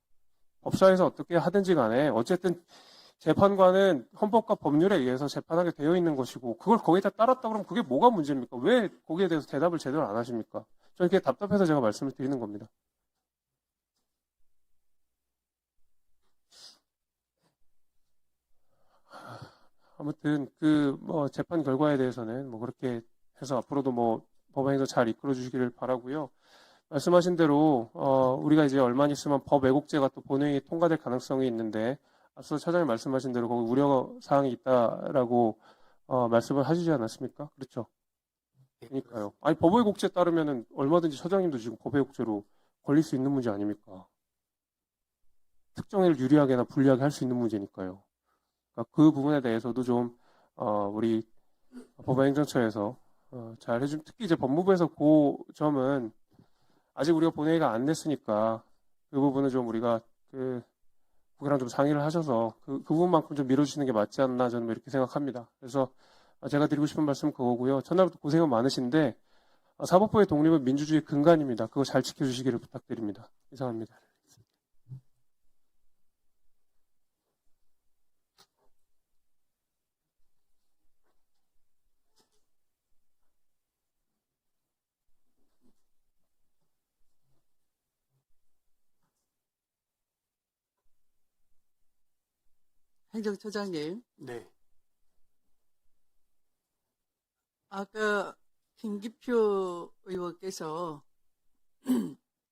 법사에서 어떻게 하든지 간에 어쨌든 재판관은 헌법과 법률에 의해서 재판하게 되어 있는 것이고 그걸 거기다 따랐다 그러면 그게 뭐가 문제입니까? 왜 거기에 대해서 대답을 제대로 안 하십니까? 저는 그게 답답해서 제가 말씀을 드리는 겁니다. 아무튼 재판 결과에 대해서는 그렇게 해서 앞으로도 법원에서 잘 이끌어 주시기를 바라고요. 말씀하신 대로 우리가 이제 얼마 있으면 법 왜곡죄가 또 본회의에 통과될 가능성이 있는데 앞서 차장님 말씀하신 대로 거기 우려 사항이 있다라고 말씀을 하시지 않았습니까? 그렇죠? 그러니까요. 아니 법 왜곡죄 따르면은 얼마든지 차장님도 지금 법 왜곡죄로 걸릴 수 있는 문제 아닙니까? 특정인을 유리하게나 불리하게 할 수 있는 문제니까요. 그러니까 그 부분에 대해서도 좀 우리 법원행정처에서 잘 해준 특히 이제 법무부에서 그 점은 아직 우리가 본회의가 안 됐으니까 그 부분은 좀 우리가 국회랑 좀 상의를 하셔서 그 부분만큼 좀 밀어주시는 게 맞지 않나 저는 이렇게 생각합니다. 그래서 제가 드리고 싶은 말씀은 그거고요. 첫날부터 고생은 많으신데 사법부의 독립은 민주주의 근간입니다. 그거 잘 지켜주시기를 부탁드립니다. 이상합니다. 행정처장님, 네. 아까 김기표 의원께서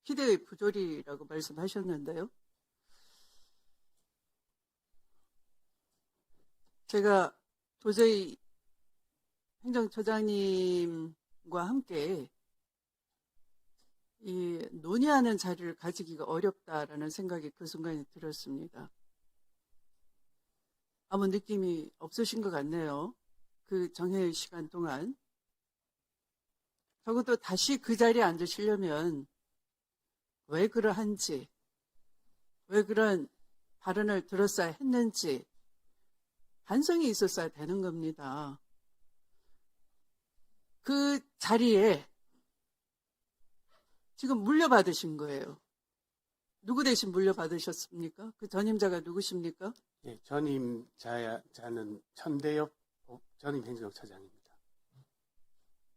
피대의 부조리라고 말씀하셨는데요. 제가 도저히 행정처장님과 함께 이 논의하는 자리를 가지기가 어렵다라는 생각이 그 순간에 들었습니다. 아무 느낌이 없으신 것 같네요. 그 정해의 시간 동안. 적어도 다시 그 자리에 앉으시려면 왜 그러한지, 왜 그런 발언을 들었어야 했는지 반성이 있었어야 되는 겁니다. 그 자리에 지금 물려받으신 거예요. 누구 대신 물려받으셨습니까? 그 전임자가 누구십니까? 예, 전임자는 천대엽 전임 행정처장입니다.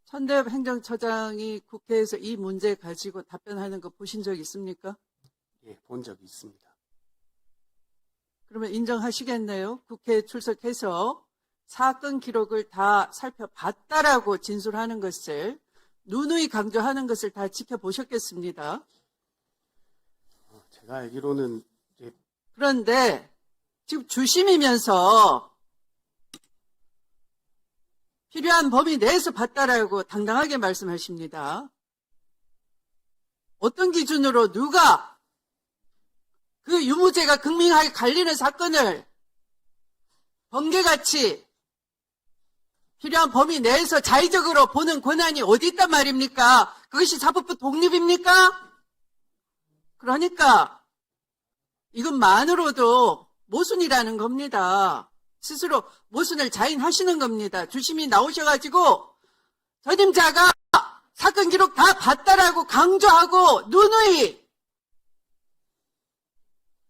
천대엽 행정처장이 국회에서 이 문제 가지고 답변하는 거 보신 적 있습니까? 예, 본 적이 있습니다. 그러면 인정하시겠네요? 국회에 출석해서 사건 기록을 다 살펴봤다라고 진술하는 것을, 누누이 강조하는 것을 다 지켜보셨겠습니다. 제가 알기로는 이제 그런데 지금 주심이면서 필요한 범위 내에서 봤다라고 당당하게 말씀하십니다. 어떤 기준으로 누가 그 유무죄가 극명하게 갈리는 사건을 번개같이 필요한 범위 내에서 자의적으로 보는 권한이 어디 있단 말입니까? 그것이 사법부 독립입니까? 그러니까 이것만으로도 모순이라는 겁니다. 스스로 모순을 자인하시는 겁니다. 주심이 나오셔가지고 전임자가 사건 기록 다 봤다라고 강조하고 누누이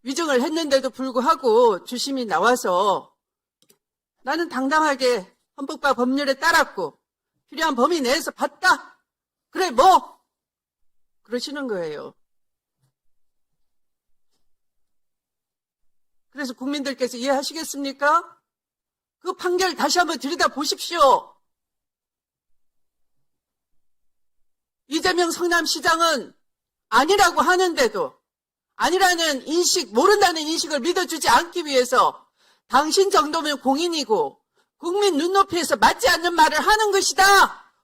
위증을 했는데도 불구하고 주심이 나와서 나는 당당하게 헌법과 법률에 따랐고 필요한 범위 내에서 봤다. 그래 뭐 그러시는 거예요. 그래서 국민들께서 이해하시겠습니까? 그 판결 다시 한번 들여다보십시오. 이재명 성남시장은 아니라고 하는데도 아니라는 인식, 모른다는 인식을 믿어주지 않기 위해서 당신 정도면 공인이고 국민 눈높이에서 맞지 않는 말을 하는 것이다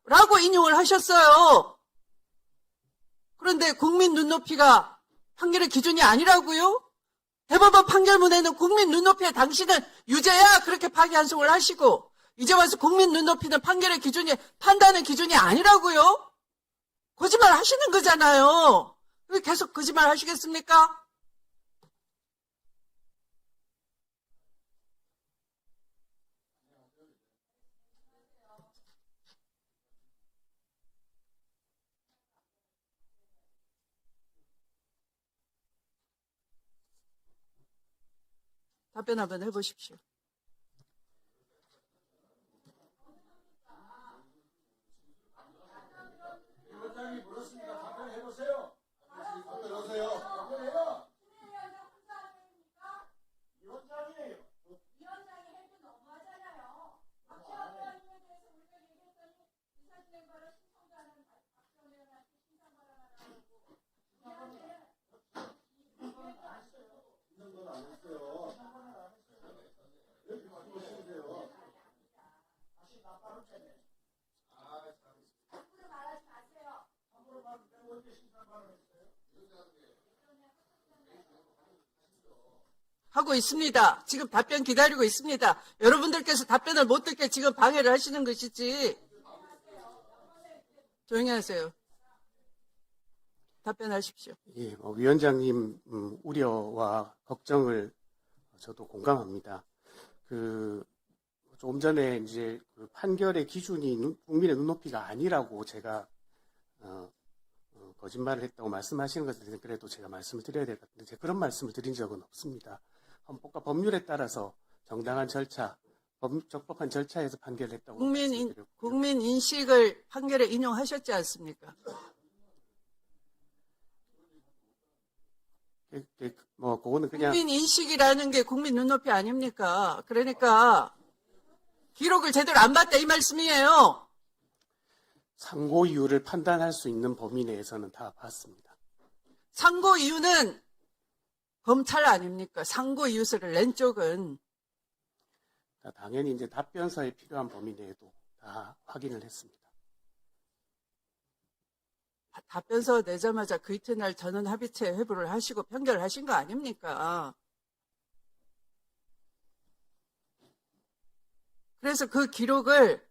라고 인용을 하셨어요. 그런데 국민 눈높이가 판결의 기준이 아니라고요? 대법원 판결문에는 국민 눈높이에 당신은 유죄야 그렇게 파기환송을 하시고 이제 와서 국민 눈높이는 판결의 기준이 판단의 기준이 아니라고요? 거짓말 하시는 거잖아요. 왜 계속 거짓말 하시겠습니까? 답변 한번 해보십시오. 위원장이 물었으니까 답변해보세요. 답변하세요. 답변해요. 위원장이에요. 위원장이 해도 너무하잖아요. 박지원 의원님에 대해서 우리가 얘기했더니 의사 진행 발언 신청자는 박지원 의원한테 신청 발언하라고. 인정도 안 했어요. 여기 가지고 오시세요. 다시 나빠를 쳤네. 함부로 말하지 마세요. 함부로 말하면 내가 언제 신상 발언했어요? 하고 있습니다. 지금 답변 기다리고 있습니다. 여러분들께서 답변을 못 듣게 지금 방해를 하시는 것이지. 조용히 하세요. 답변하십시오. 예, 위원장님 우려와 걱정을 저도 공감합니다. 조금 전에 이제 그 판결의 기준이 국민의 눈높이가 아니라고 제가 거짓말을 했다고 말씀하시는 것에 대해서 그래도 제가 말씀을 드려야 될 것 같은데 제가 그런 말씀을 드린 적은 없습니다. 헌법과 법률에 따라서 정당한 절차, 적법한 절차에서 판결을 했다고 말씀드렸고요. 국민 인식을 판결에 인용하셨지 않습니까? 그거는 그냥 국민 인식이라는 게 국민 눈높이 아닙니까? 그러니까 기록을 제대로 안 봤다 이 말씀이에요. 상고 이유를 판단할 수 있는 범위 내에서는 다 봤습니다. 상고 이유는 검찰 아닙니까? 상고 이유서를 낸 쪽은. 당연히 이제 답변서에 필요한 범위 내에도 다 확인을 했습니다. 답변서 내자마자 그 이튿날 전원 합의체 회부를 하시고 편결을 하신 거 아닙니까? 그래서 그 기록을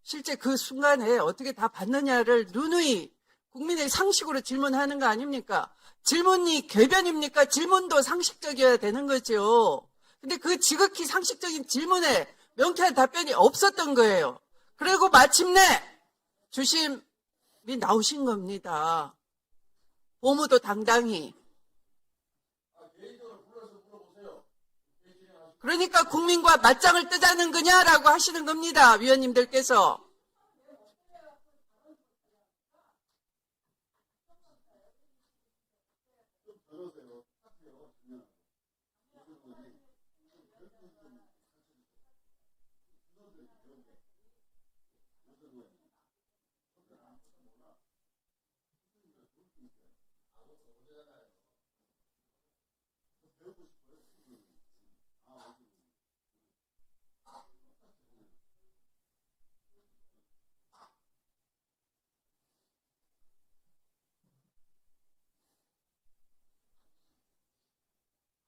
실제 그 순간에 어떻게 다 봤느냐를 누누이 국민의 상식으로 질문하는 거 아닙니까? 질문이 궤변입니까? 질문도 상식적이어야 되는 거죠. 근데 그 지극히 상식적인 질문에 명쾌한 답변이 없었던 거예요. 그리고 마침내 주심이 나오신 겁니다. 보무도 당당히. 그러니까 국민과 맞짱을 뜨자는 거냐라고 하시는 겁니다. 위원님들께서.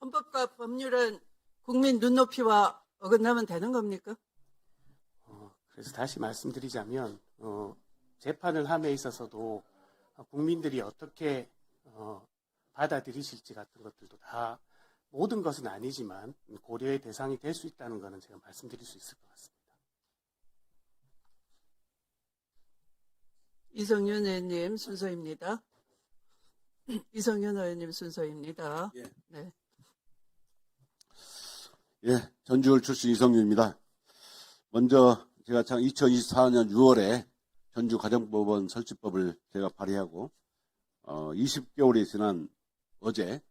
헌법과 법률은 국민 눈높이와 어긋나면 되는 겁니까? 그래서 다시 말씀드리자면 재판을 함에 있어서도 국민들이 어떻게 받아들이실지 같은 것들도 다 모든 것은 아니지만 고려의 대상이 될 수 있다는 것은 제가 말씀드릴 수 있을 것 같습니다. 이성윤 의원님 순서입니다. 이성윤 의원님 순서입니다. 예. 네. 예, 전주울 출신 이성윤입니다. 먼저 제가 2024년 6월에 전주가정법원 설치법을 제가 발의하고 20개월이 지난 어제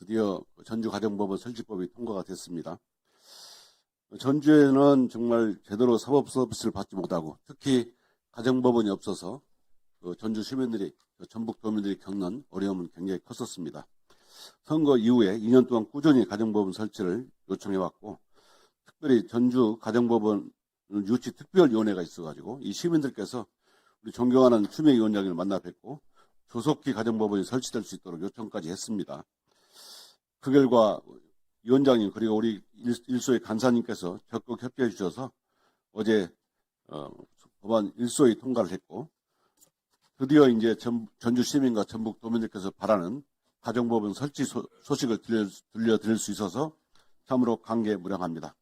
드디어 전주가정법원 설치법이 통과가 됐습니다. 전주에는 정말 제대로 사법 서비스를 받지 못하고 특히 가정법원이 없어서 전주 시민들이 전북 도민들이 겪는 어려움은 굉장히 컸었습니다. 선거 이후에 2년 동안 꾸준히 가정법원 설치를 요청해왔고 특별히 전주 가정법원 유치 특별위원회가 있어가지고 이 시민들께서 우리 존경하는 추미애 위원장을 만나 뵙고 조속히 가정법원이 설치될 수 있도록 요청까지 했습니다. 그 결과 위원장님 그리고 우리 일소의 간사님께서 적극 협조해 주셔서 어제 법안 일소위 통과를 했고 드디어 이제 전주 시민과 전북 도민들께서 바라는 가정법원 설치 소식을 들려드릴 수 있어서 참으로 감개무량합니다.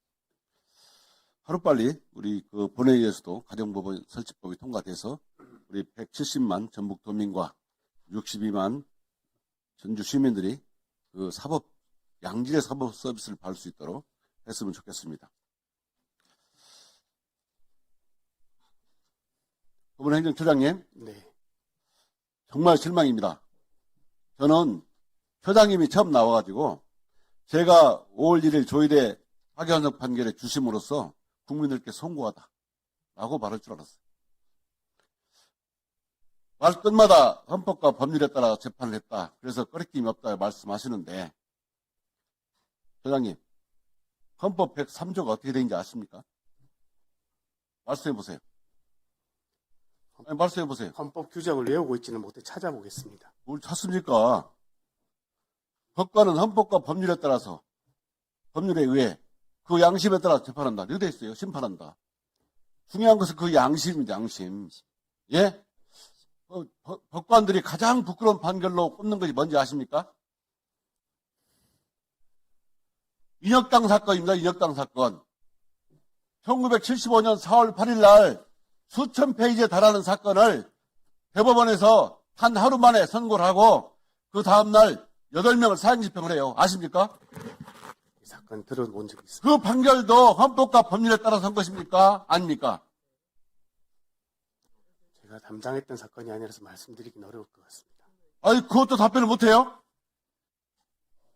하루빨리 우리 그 본회의에서도 가정법원 설치법이 통과돼서 우리 170만 전북 도민과 62만 전주 시민들이 그 양질의 사법 서비스를 받을 수 있도록 했으면 좋겠습니다. 법원행정처장님, 네. 정말 실망입니다. 저는 처장님이 처음 나와가지고 제가 5월 1일 조희대 파기환송 판결의 주심으로서 국민들께 송구하다라고 말할 줄 알았어요. 말 끝마다 헌법과 법률에 따라 재판을 했다. 그래서 꺼리낌이 없다 말씀하시는데 처장님, 헌법 103조가 어떻게 되는지 아십니까? 말씀해보세요. 말씀해보세요. 헌법 규정을 외우고 있지는 못해 찾아보겠습니다. 뭘 찾습니까? 법관은 헌법과 법률에 따라서 법률에 의해 그 양심에 따라 재판한다. 이렇게 돼 있어요. 심판한다. 중요한 것은 그 양심입니다. 양심. 예? 법관들이 가장 부끄러운 판결로 꼽는 것이 뭔지 아십니까? 인혁당 사건입니다. 인혁당 사건. 1975년 4월 8일 날 수천 페이지에 달하는 사건을 대법원에서 한 하루 만에 선고를 하고 그 다음날 8명을 사형 집행을 해요. 아십니까? 이 사건 들어본 적이 있습니다. 그 판결도 헌법과 법률에 따라서 한 것입니까? 아닙니까? 제가 담당했던 사건이 아니라서 말씀드리긴 어려울 것 같습니다. 아니, 그것도 답변을 못해요?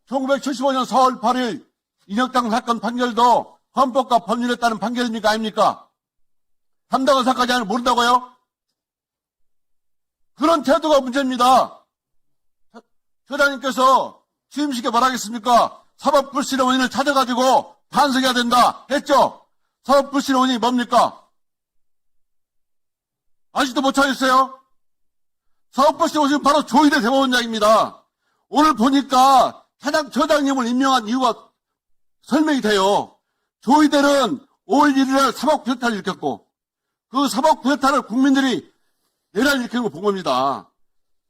1975년 4월 8일 인혁당 사건 판결도 헌법과 법률에 따른 판결입니까? 아닙니까? 담당한 사건이 아니라 모른다고요? 그런 태도가 문제입니다. 처장님께서 취임식에 말하겠습니까? 사법불신의 원인을 찾아가지고 반성해야 된다 했죠? 사법불신의 원인이 뭡니까? 아직도 못 찾았어요? 사법불신의 원인은 바로 조희대 대법원장입니다. 오늘 보니까 처장님을 임명한 이유가 설명이 돼요. 조희대는 5월 1일에 사법구태타를 일으켰고 그 사법구태타를 국민들이 내란을 일으킨 걸 본 겁니다.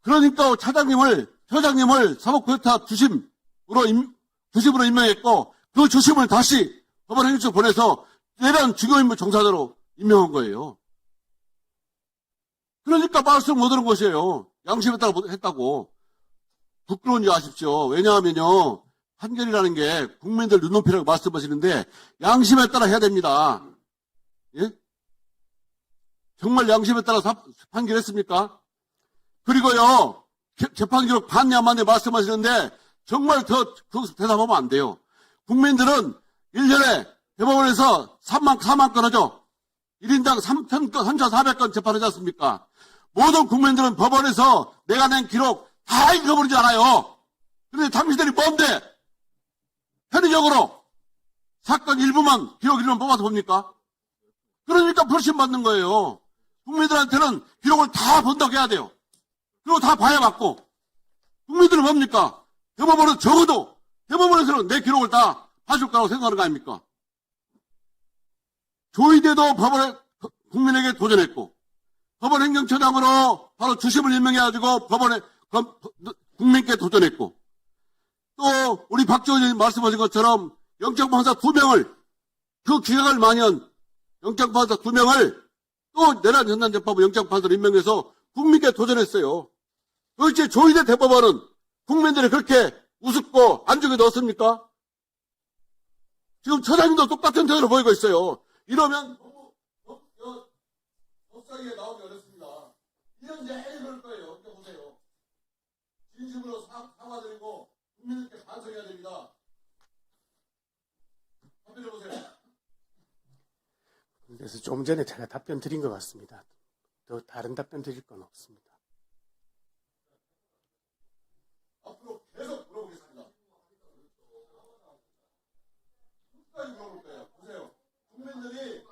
그러니까 처장님을 사법구태타 주심으로 임명했고 그 주심을 다시 법원행정처 보내서 내란 주요인물 종사자로 임명한 거예요. 그러니까 말씀 못 들은 것이에요. 양심에 따라 했다고. 부끄러운지 아십시오. 왜냐하면요, 판결이라는 게 국민들 눈높이라고 말씀하시는데 양심에 따라 해야 됩니다. 예? 정말 양심에 따라 판결했습니까? 그리고요, 재판 기록 봤냐 안 봤냐 말씀하시는데 정말 더 대답하면 안 돼요. 국민들은 1년에 대법원에서 4만 건 하죠. 1인당 3,400건 재판하지 않습니까? 모든 국민들은 법원에서 내가 낸 기록 다 읽어버리지 않아요. 그런데 당신들이 뭔데? 편의적으로 사건 일부만, 기록 일부만 뽑아서 봅니까? 그러니까 불신 받는 거예요. 국민들한테는 기록을 다 본다고 해야 돼요. 그리고 다 봐야 맞고. 국민들은 뭡니까? 대법원은 적어도 대법원에서는 내 기록을 다 봐줄 거라고 생각하는 거 아닙니까? 조희대도 법원에 국민에게 도전했고, 법원 행정처장으로 바로 주심을 임명해가지고 법원에 국민께 도전했고, 또 우리 박지원 의원님 말씀하신 것처럼 영장판사 2명을 그 기각을 만연 영장판사 2명을 또 내란 현안재판부 영장판사로 임명해서 국민께 도전했어요. 도대체 조희대 대법원은 국민들이 그렇게 우습고 안중에 넣었습니까? 지금 처장님도 똑같은 태도를 보이고 있어요. 이러면 법사위에 나오기 어렵습니다. 이런 내일 그럴 거예요. 이렇게 보세요. 진심으로 사과드리고 국민들께 반성해야 됩니다. 답변해 보세요. 그래서 좀 전에 제가 답변 드린 것 같습니다. 더 다른 답변 드릴 건 없습니다. 앞으로 계속 물어보겠습니다. 끝까지 물어볼 거예요. 보세요. 국민들이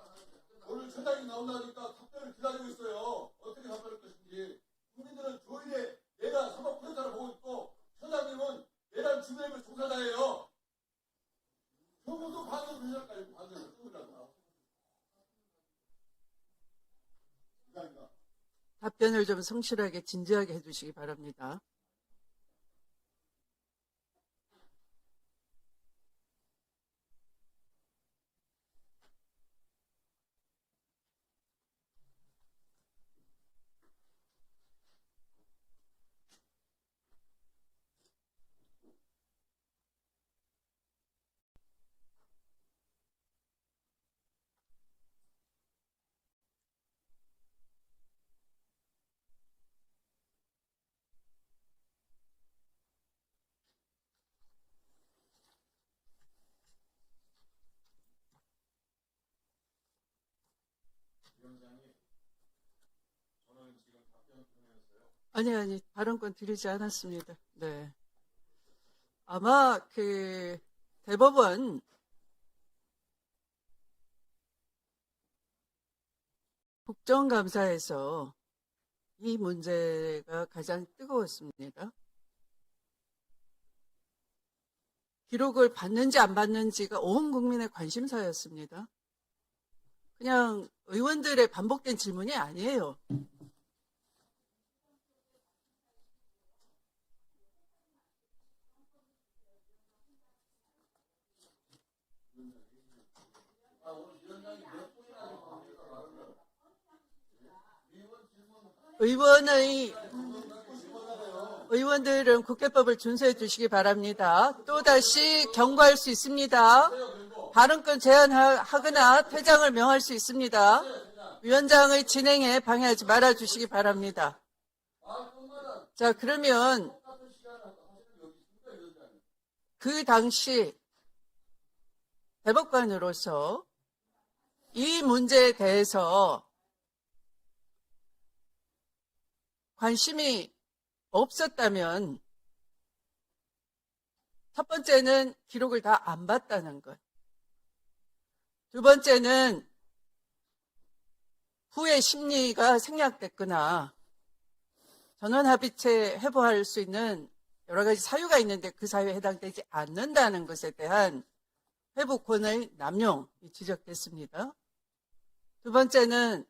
오늘 처장이 나온다니까 답변을 기다리고 있어요. 어떻게 답변할 것인지. 국민들은 조일에 내란 사법 프레타를 보고 있고 처장님은 내란 주변의 종사자예요. 조금도 반응 되실까요? 반응을 조금이라도. 답변을 좀 성실하게 진지하게 해주시기 바랍니다. 아니, 발언권 드리지 않았습니다. 네. 아마 대법원 국정감사에서 이 문제가 가장 뜨거웠습니다. 기록을 받는지 안 받는지가 온 국민의 관심사였습니다. 그냥 의원들의 반복된 질문이 아니에요. 의원들은 국회법을 준수해 주시기 바랍니다. 또다시 경고할 수 있습니다. 발언권 제한하거나 퇴장을 명할 수 있습니다. 위원장의 진행에 방해하지 말아 주시기 바랍니다. 자, 그러면 그 당시 대법관으로서 이 문제에 대해서 관심이 없었다면 첫 번째는 기록을 다 안 봤다는 것. 두 번째는 후에 심리가 생략됐거나 전원합의체 회부할 수 있는 여러 가지 사유가 있는데 그 사유에 해당되지 않는다는 것에 대한 회부권의 남용이 지적됐습니다. 두 번째는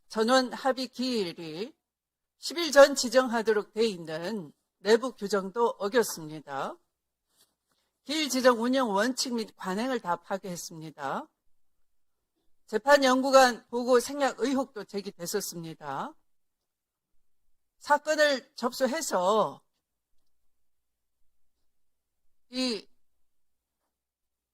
전원합의 기일이 10일 전 지정하도록 돼 있는 내부 규정도 어겼습니다. 기일 지정 운영 원칙 및 관행을 다 파괴했습니다. 재판연구관 보고 생략 의혹도 제기됐었습니다. 사건을 접수해서 이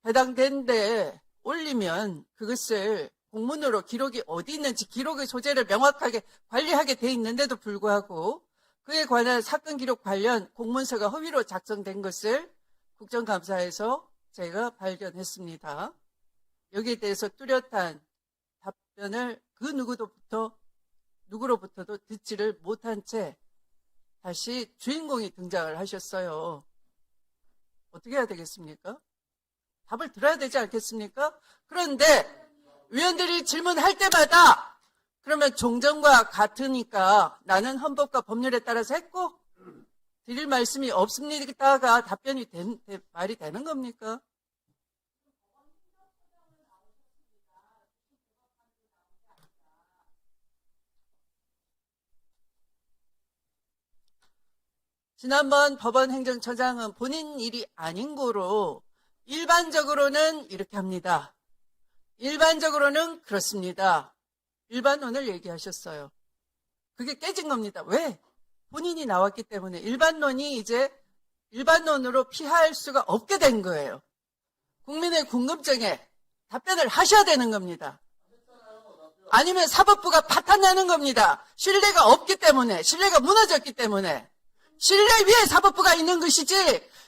해당된 데 올리면 그것을 공문으로 기록이 어디 있는지 기록의 소재를 명확하게 관리하게 돼 있는데도 불구하고 그에 관한 사건 기록 관련 공문서가 허위로 작성된 것을 국정감사에서 제가 발견했습니다. 여기에 대해서 뚜렷한 답변을 그 누구로부터도 듣지를 못한 채 다시 주인공이 등장을 하셨어요. 어떻게 해야 되겠습니까? 답을 들어야 되지 않겠습니까? 그런데 위원들이 질문할 때마다 그러면 종전과 같으니까 나는 헌법과 법률에 따라서 했고 드릴 말씀이 없습니다가 답변이 말이 되는 겁니까? 지난번 법원 행정처장은 본인 일이 아닌 거로 일반적으로는 이렇게 합니다. 일반적으로는 그렇습니다. 일반론을 얘기하셨어요. 그게 깨진 겁니다. 왜? 본인이 나왔기 때문에 일반론이 이제 일반론으로 피할 수가 없게 된 거예요. 국민의 궁금증에 답변을 하셔야 되는 겁니다. 아니면 사법부가 파탄나는 겁니다. 신뢰가 없기 때문에, 신뢰가 무너졌기 때문에. 신뢰 위에 사법부가 있는 것이지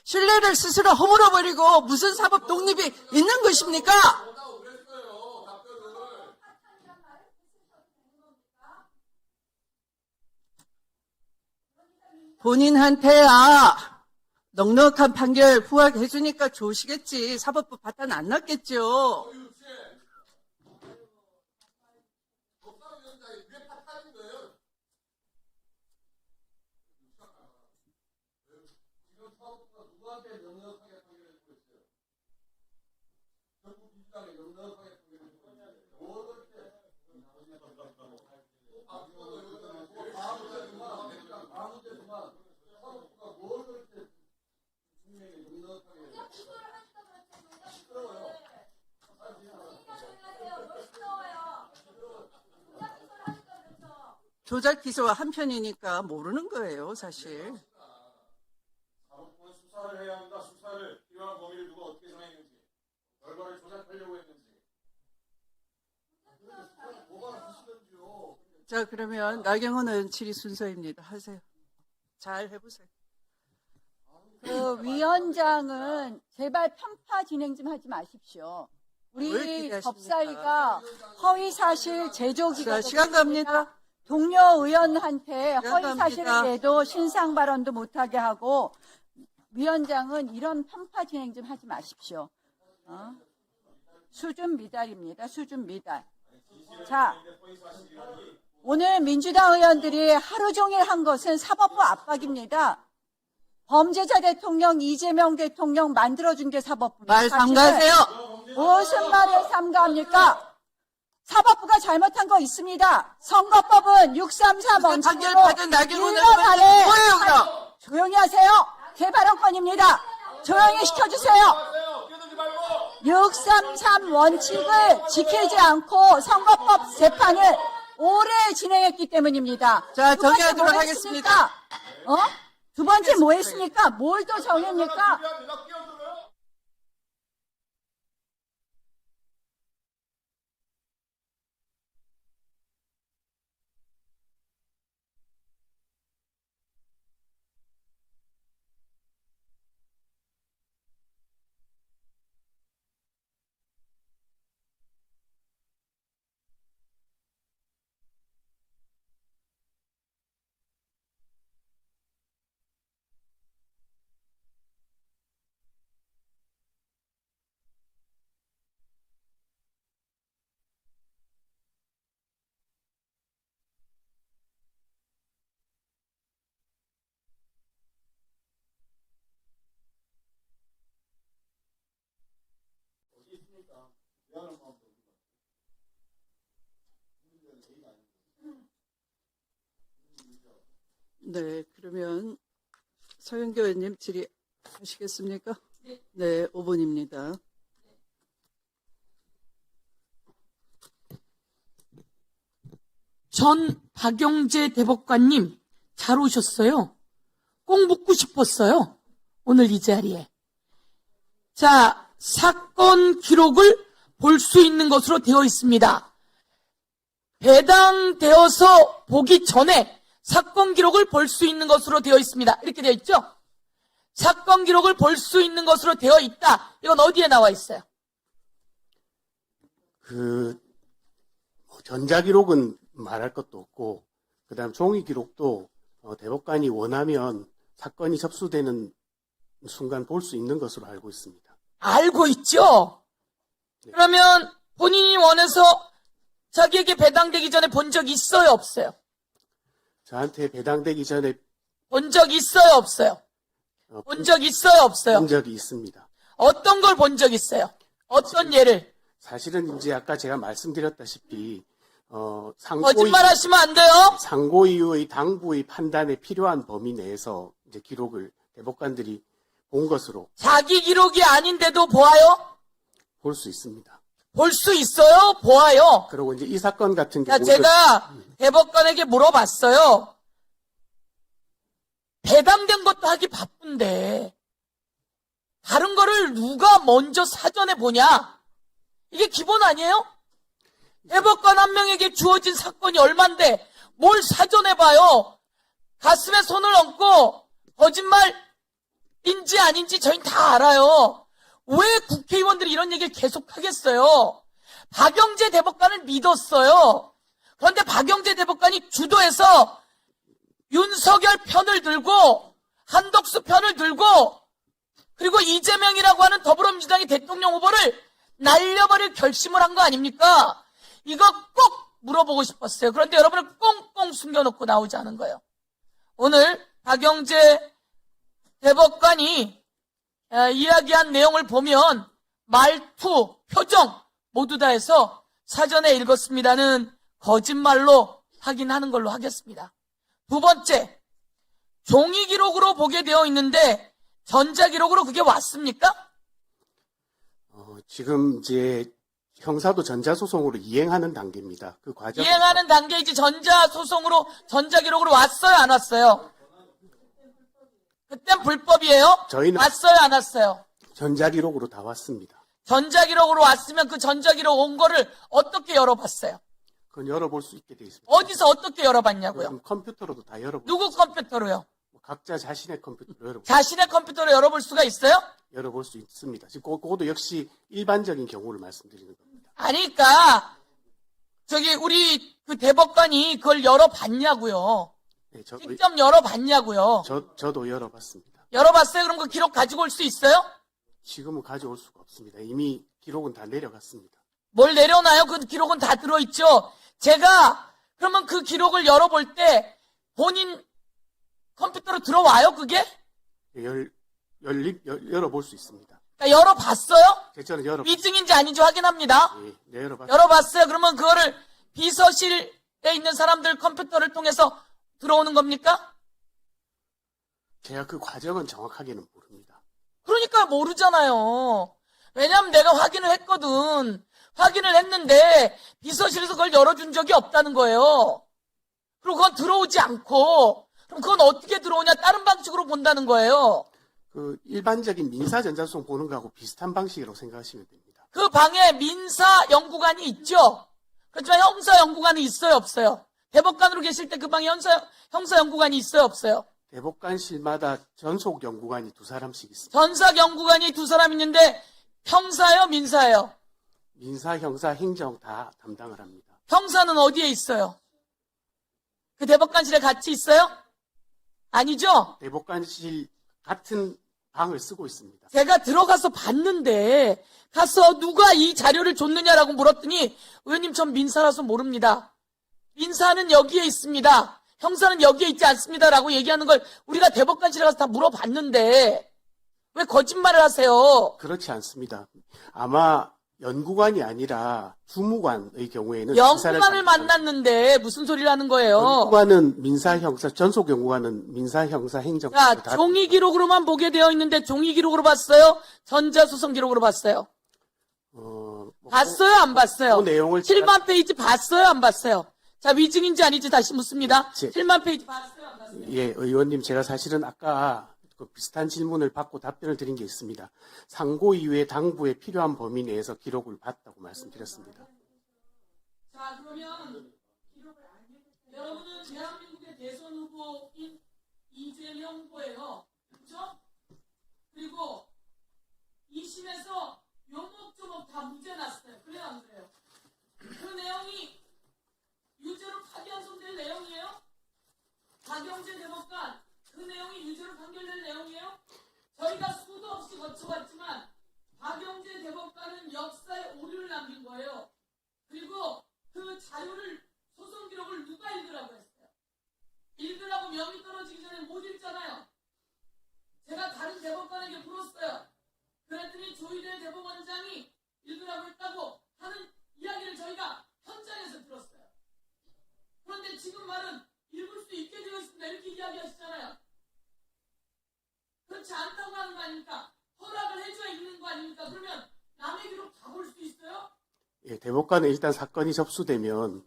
신뢰를 스스로 허물어버리고 무슨 사법 독립이 있는 것입니까? 본인한테야 넉넉한 판결 부각해주니까 좋으시겠지. 사법부 파탄 안 났겠죠. 조작 기소와 한편이니까 모르는 거예요, 사실. 사법부는 수사를 해야 한다. 수사를 필요한 범위를 누가 어떻게 정했는지, 결과를 조작하려고 했는지. 자, 그러면 나경원 의원 질의 순서입니다. 하세요. 잘 해보세요. 그 위원장은 제발 편파 진행 좀 하지 마십시오. 뭘 우리 기대하십니까? 법사위가 허위사실 제조기가 자, 시간 갑니다. 동료 의원한테 시간 허위사실을 갑니다. 내도 신상 발언도 못하게 하고 위원장은 이런 편파 진행 좀 하지 마십시오. 수준 미달입니다. 수준 미달. 자, 오늘 민주당 의원들이 하루 종일 한 것은 사법부 압박입니다. 범죄자 대통령 이재명 대통령 만들어준 게 사법부입니다. 말 삼가하세요. 무슨 말을 삼가합니까? 사법부가 잘못한 거 있습니다. 선거법은 633 원칙으로 판결받은 나경원 1년 의원 안에 뭐예요, 그럼? 조용히 하세요. 개발원권입니다. 조용히 시켜주세요. 633 원칙을 지키지 않고 선거법 재판을 오래 진행했기 때문입니다. 자, 두 번째 정리하도록 뭐 하겠습니다. 했습니까? 두 번째 뭐 했습니까? 뭘 또 정했습니까? 네, 그러면 서영교 의원님 질의하시겠습니까? 네, 5분입니다. 전 박용재 대법관님, 잘 오셨어요. 꼭 묻고 싶었어요. 오늘 이 자리에. 자, 사건 기록을 볼 수 있는 것으로 되어 있습니다. 배당되어서 보기 전에 사건 기록을 볼 수 있는 것으로 되어 있습니다. 이렇게 되어 있죠? 사건 기록을 볼 수 있는 것으로 되어 있다. 이건 어디에 나와 있어요? 전자기록은 말할 것도 없고, 그 다음 종이기록도 대법관이 원하면 사건이 접수되는 순간 볼 수 있는 것으로 알고 있습니다. 알고 있죠? 네. 그러면 본인이 원해서 자기에게 배당되기 전에 본 적 있어요, 없어요? 저한테 배당되기 전에 본 적 있어요, 없어요? 본 적 있어요, 없어요? 본 적이 있습니다. 어떤 걸 본 적 있어요? 어떤 예를? 사실은 이제 아까 제가 말씀드렸다시피 거짓말 하시면 안 돼요? 상고 이후의 당부의 판단에 필요한 범위 내에서 이제 기록을 대법관들이 본 것으로 자기 기록이 아닌데도 보아요? 볼 수 있습니다. 볼 수 있어요? 보아요? 그리고 이제 이 사건 같은 자, 경우 제가 대법관에게 물어봤어요. 배당된 것도 하기 바쁜데 다른 거를 누가 먼저 사전에 보냐? 이게 기본 아니에요? 대법관 한 명에게 주어진 사건이 얼만데 뭘 사전에 봐요? 가슴에 손을 얹고 거짓말인지 아닌지 저희는 다 알아요. 왜 국회의원들이 이런 얘기를 계속 하겠어요? 박영재 대법관을 믿었어요. 그런데 박영재 대법관이 주도해서 윤석열 편을 들고 한덕수 편을 들고 그리고 이재명이라고 하는 더불어민주당의 대통령 후보를 날려버릴 결심을 한 거 아닙니까? 이거 꼭 물어보고 싶었어요. 그런데 여러분을 꽁꽁 숨겨놓고 나오지 않은 거예요. 오늘 박영재 대법관이 이야기한 내용을 보면 말투, 표정 모두 다 해서 사전에 읽었습니다는 거짓말로 확인하는 걸로 하겠습니다. 두 번째, 종이 기록으로 보게 되어 있는데 전자기록으로 그게 왔습니까? 지금 이제 형사도 전자소송으로 이행하는 단계입니다. 그 과정 이행하는 단계이지 전자소송으로 전자기록으로 왔어요, 안 왔어요? 그땐 불법이에요? 저희는 왔어요, 안 왔어요? 전자기록으로 다 왔습니다. 전자기록으로 왔으면 그 전자기록 온 거를 어떻게 열어봤어요? 그건 열어볼 수 있게 돼 있습니다. 어디서 어떻게 열어봤냐고요? 그럼 컴퓨터로도 다 열어볼 누구 컴퓨터로요? 각자 자신의 컴퓨터로 자신의 컴퓨터로 열어볼 수가 있어요? 열어볼 수 있습니다. 지금 그것도 역시 일반적인 경우를 말씀드리는 겁니다. 아니까 저기 우리 그 대법관이 그걸 열어봤냐고요? 네, 직접 열어봤냐고요? 저도 열어봤습니다. 열어봤어요? 그럼 그 기록 가지고 올 수 있어요? 지금은 가져올 수가 없습니다. 이미 기록은 다 내려갔습니다. 뭘 내려놔요? 그 기록은 다 들어있죠? 제가 그러면 그 기록을 열어볼 때 본인 컴퓨터로 들어와요, 그게? 열어볼 수 있습니다. 그러니까 열어봤어요? 저는 위증인지 아닌지 확인합니다. 네, 열어봤습니다. 열어봤어요? 그러면 그거를 비서실에 있는 사람들 컴퓨터를 통해서 들어오는 겁니까? 제가 그 과정은 정확하게는 모릅니다. 그러니까 모르잖아요. 왜냐면 내가 확인을 했거든. 확인을 했는데 비서실에서 그걸 열어준 적이 없다는 거예요. 그리고 그건 들어오지 않고 그럼 그건 어떻게 들어오냐? 다른 방식으로 본다는 거예요. 그 일반적인 민사 전자소송 보는 거하고 비슷한 방식이라고 생각하시면 됩니다. 그 방에 민사 연구관이 있죠. 그렇지만 형사 연구관이 있어요, 없어요? 대법관으로 계실 때 그 방에 형사 연구관이 있어요, 없어요? 대법관실마다 전속 연구관이 2사람씩 있습니다. 전사 연구관이 2사람 있는데 형사예요, 민사예요? 민사, 형사, 행정 다 담당을 합니다. 형사는 어디에 있어요? 그 대법관실에 같이 있어요? 아니죠? 대법관실 같은 방을 쓰고 있습니다. 제가 들어가서 봤는데 가서 누가 이 자료를 줬느냐라고 물었더니 의원님 전 민사라서 모릅니다. 민사는 여기에 있습니다. 형사는 여기에 있지 않습니다라고 얘기하는 걸 우리가 대법관실에 가서 다 물어봤는데 왜 거짓말을 하세요? 그렇지 않습니다. 아마 연구관이 아니라 주무관의 경우에는 연구관을 만났는데 무슨 소리를 하는 거예요? 연구관은 민사, 형사, 전속 연구관은 민사, 형사, 행정. 자, 종이 기록으로만 보게 되어 있는데 종이 기록으로 봤어요? 전자소송 기록으로 봤어요? 봤어요, 안 봤어요? 그 내용을 7만 페이지 봤어요, 안 봤어요? 자, 위증인지 아닌지 다시 묻습니다. 제- 7만 페이지 봤어요? 안 봤어요? 예, 의원님, 제가 사실은 아까 그 비슷한 질문을 받고 답변을 드린 게 있습니다. 상고 이후에 당부에 필요한 범위 내에서 기록을 봤다고 말씀드렸습니다. 자, 그러면 여러분은 대한민국의 대선 후보인 이재명 후보예요. 그렇죠? 그리고 2심에서 요목조목 다 무죄 났어요. 그래요, 안 그래요? 그 내용이 유죄로 파기환송될 내용이에요? 박영재 대법관 그 내용이 유죄로 판결될 내용이에요? 저희가 수도 없이 거쳐봤지만 박영재 대법관은 역사에 오류를 남긴 거예요. 그리고 그 자료를 소송 기록을 누가 읽으라고 했어요? 읽으라고 명이 떨어지기 전에 못 읽잖아요. 제가 다른 대법관에게 물었어요. 그랬더니 조희대 대법원장이 읽으라고 했다고 하는 이야기를 저희가 현장에서 들었어요. 그런데 지금 말은 읽을 수 있게 되어 있습니다. 이렇게 이야기하시잖아요. 그렇지 않다고 하는 거 아닙니까? 허락을 해줘야 읽는 거 아닙니까? 그러면 남의 기록 다 볼 수 있어요? 예, 대법관은 일단 사건이 접수되면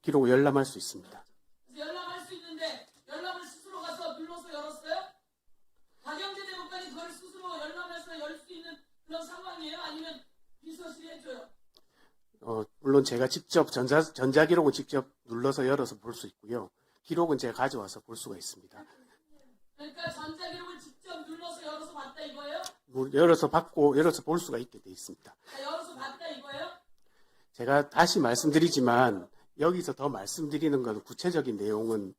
기록을 열람할 수 있습니다. 그래서 열람할 수 있는데 열람을 스스로 가서 눌러서 열었어요? 박영재 대법관이 그걸 스스로 열람해서 열 수 있는 그런 상황이에요? 아니면 비서실이 해줘요? 물론 제가 직접 전자기록은 직접 눌러서 열어서 볼 수 있고요. 기록은 제가 가져와서 볼 수가 있습니다. 그러니까 전자기록을 직접 눌러서 열어서 봤다 이거예요? 열어서 받고 열어서 볼 수가 있게 돼 있습니다. 열어서 봤다 이거예요? 제가 다시 말씀드리지만 여기서 더 말씀드리는 건 구체적인 내용은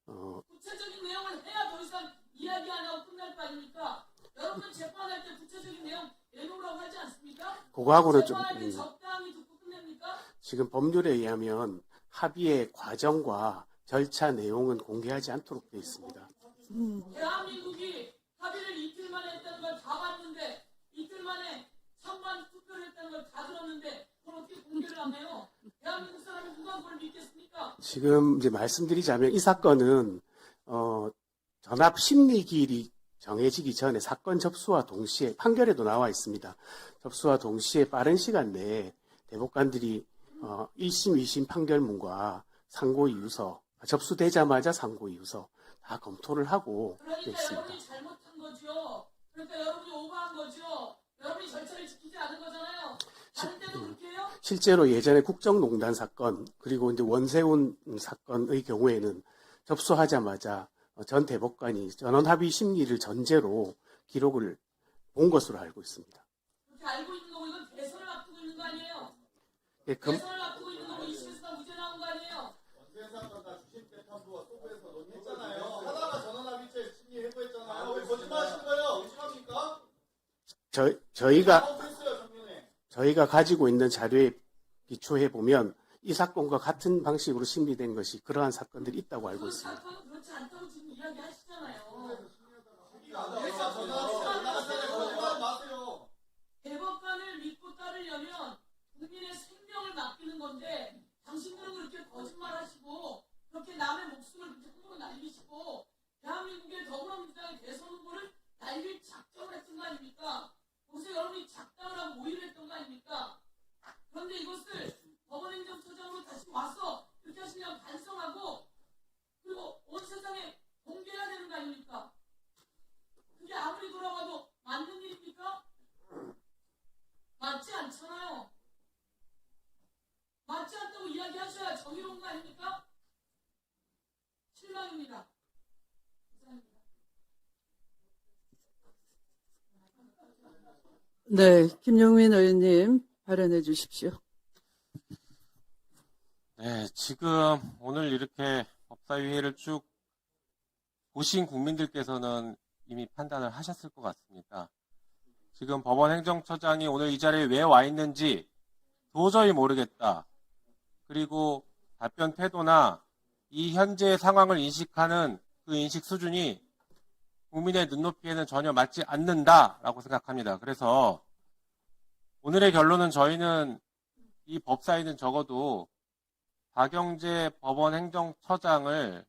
구체적인 내용을 해야 더 이상 이야기 안 하고 끝날 거 아닙니까? 여러분 재판할 때 구체적인 내용 내놓으라고 하지 않습니까? 그거하고는 좀 재판할 때 적당히 듣고 끝냅니까? 지금 법률에 의하면 합의의 과정과 절차 내용은 공개하지 않도록 되어 있습니다. 대한민국이 합의를 이틀 만에 했다는 걸 다 봤는데 이틀 만에 찬반 투표를 했다는 걸 다 들었는데 그걸 어떻게 공개를 안 해요? 대한민국 사람이 누가 그걸 믿겠습니까? 지금 이제 말씀드리자면 이 사건은 전압 심리기일이 정해지기 전에 사건 접수와 동시에 판결에도 나와 있습니다. 접수와 동시에 빠른 시간 내에 대법관들이 1심, 2심 판결문과 상고이유서 접수되자마자 상고이유서 다 검토를 하고 되어 그러니까 있습니다. 여러분이 잘못한 거죠. 그러니까 여러분이 오버한 거죠. 여러분이 절차를 지키지 않은 거잖아요. 다른 때도 그렇게 해요? 실제로 예전에 국정농단 사건 그리고 이제 원세훈 사건의 경우에는 접수하자마자 전 대법관이 전원합의 심리를 전제로 기록을 본 것으로 알고 있습니다. 그렇게 알고 있는 거고 이건 대선을 앞두고 있는 거 아니에요? 예, 대선을 앞두고 있는 거고 이 시에서 다 무죄 나온 거 아니에요? 사건 다 주식 재판부와 소부에서 논의했잖아요. 하다가 전원합의체 심의 해부했잖아요. 왜 거짓말하시는 거예요? 의심합니까? 저희가 가지고 있는 자료에 기초해 보면 이 사건과 같은 방식으로 심리된 것이 그러한 사건들이 있다고 알고 그 있습니다. 사건은 그렇지 않다고 지금 이야기하시잖아요. 대법관을 믿고 따르려면 국민의 생명을 맡기는 건데 당신들은 그렇게 거짓말하시고 그렇게 남의 목숨을 그렇게 함부로 날리시고 대한민국의 더불어민주당의 대선 후보를 날릴 작정을 했던 거 아닙니까? 거기서 여러분이 작당을 하고 모의를 했던 거 아닙니까? 그런데 이것을 법원행정처장으로 다시 와서 이렇게 하시면 반성하고 그리고 온 세상에 공개해야 되는 거 아닙니까? 그게 아무리 돌아가도 맞는 일입니까? 맞지 않잖아요. 맞지 않다고 이야기하셔야 정의로운 거 아닙니까? 실망입니다. 감사합니다. 네, 김용민 의원님 발언해 주십시오. 네, 지금 오늘 이렇게 법사위회를 쭉 보신 국민들께서는 이미 판단을 하셨을 것 같습니다. 지금 법원행정처장이 오늘 이 자리에 왜 와 있는지 도저히 모르겠다. 그리고 답변 태도나 이 현재의 상황을 인식하는 그 인식 수준이 국민의 눈높이에는 전혀 맞지 않는다라고 생각합니다. 그래서 오늘의 결론은 저희는 이 법사위는 적어도 박영재 법원행정처장을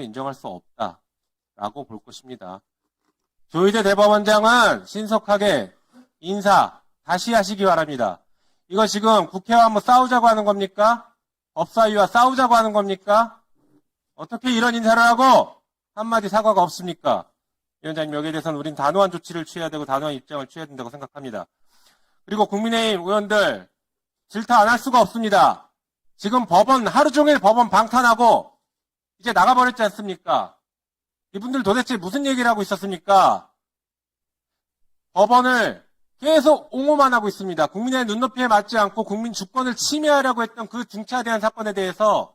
인정할 수 없다라고 볼 것입니다. 조희대 대법원장은 신속하게 인사 다시 하시기 바랍니다. 이거 지금 국회와 한번 싸우자고 하는 겁니까? 법사위와 싸우자고 하는 겁니까? 어떻게 이런 인사를 하고 한마디 사과가 없습니까? 위원장님, 여기에 대해서는 우린 단호한 조치를 취해야 되고 단호한 입장을 취해야 된다고 생각합니다. 그리고 국민의힘 의원들 질타 안 할 수가 없습니다. 지금 법원 하루 종일 법원 방탄하고 이제 나가버렸지 않습니까? 이분들 도대체 무슨 얘기를 하고 있었습니까? 법원을 계속 옹호만 하고 있습니다. 국민의 눈높이에 맞지 않고 국민 주권을 침해하려고 했던 그 중차대한 사건에 대해서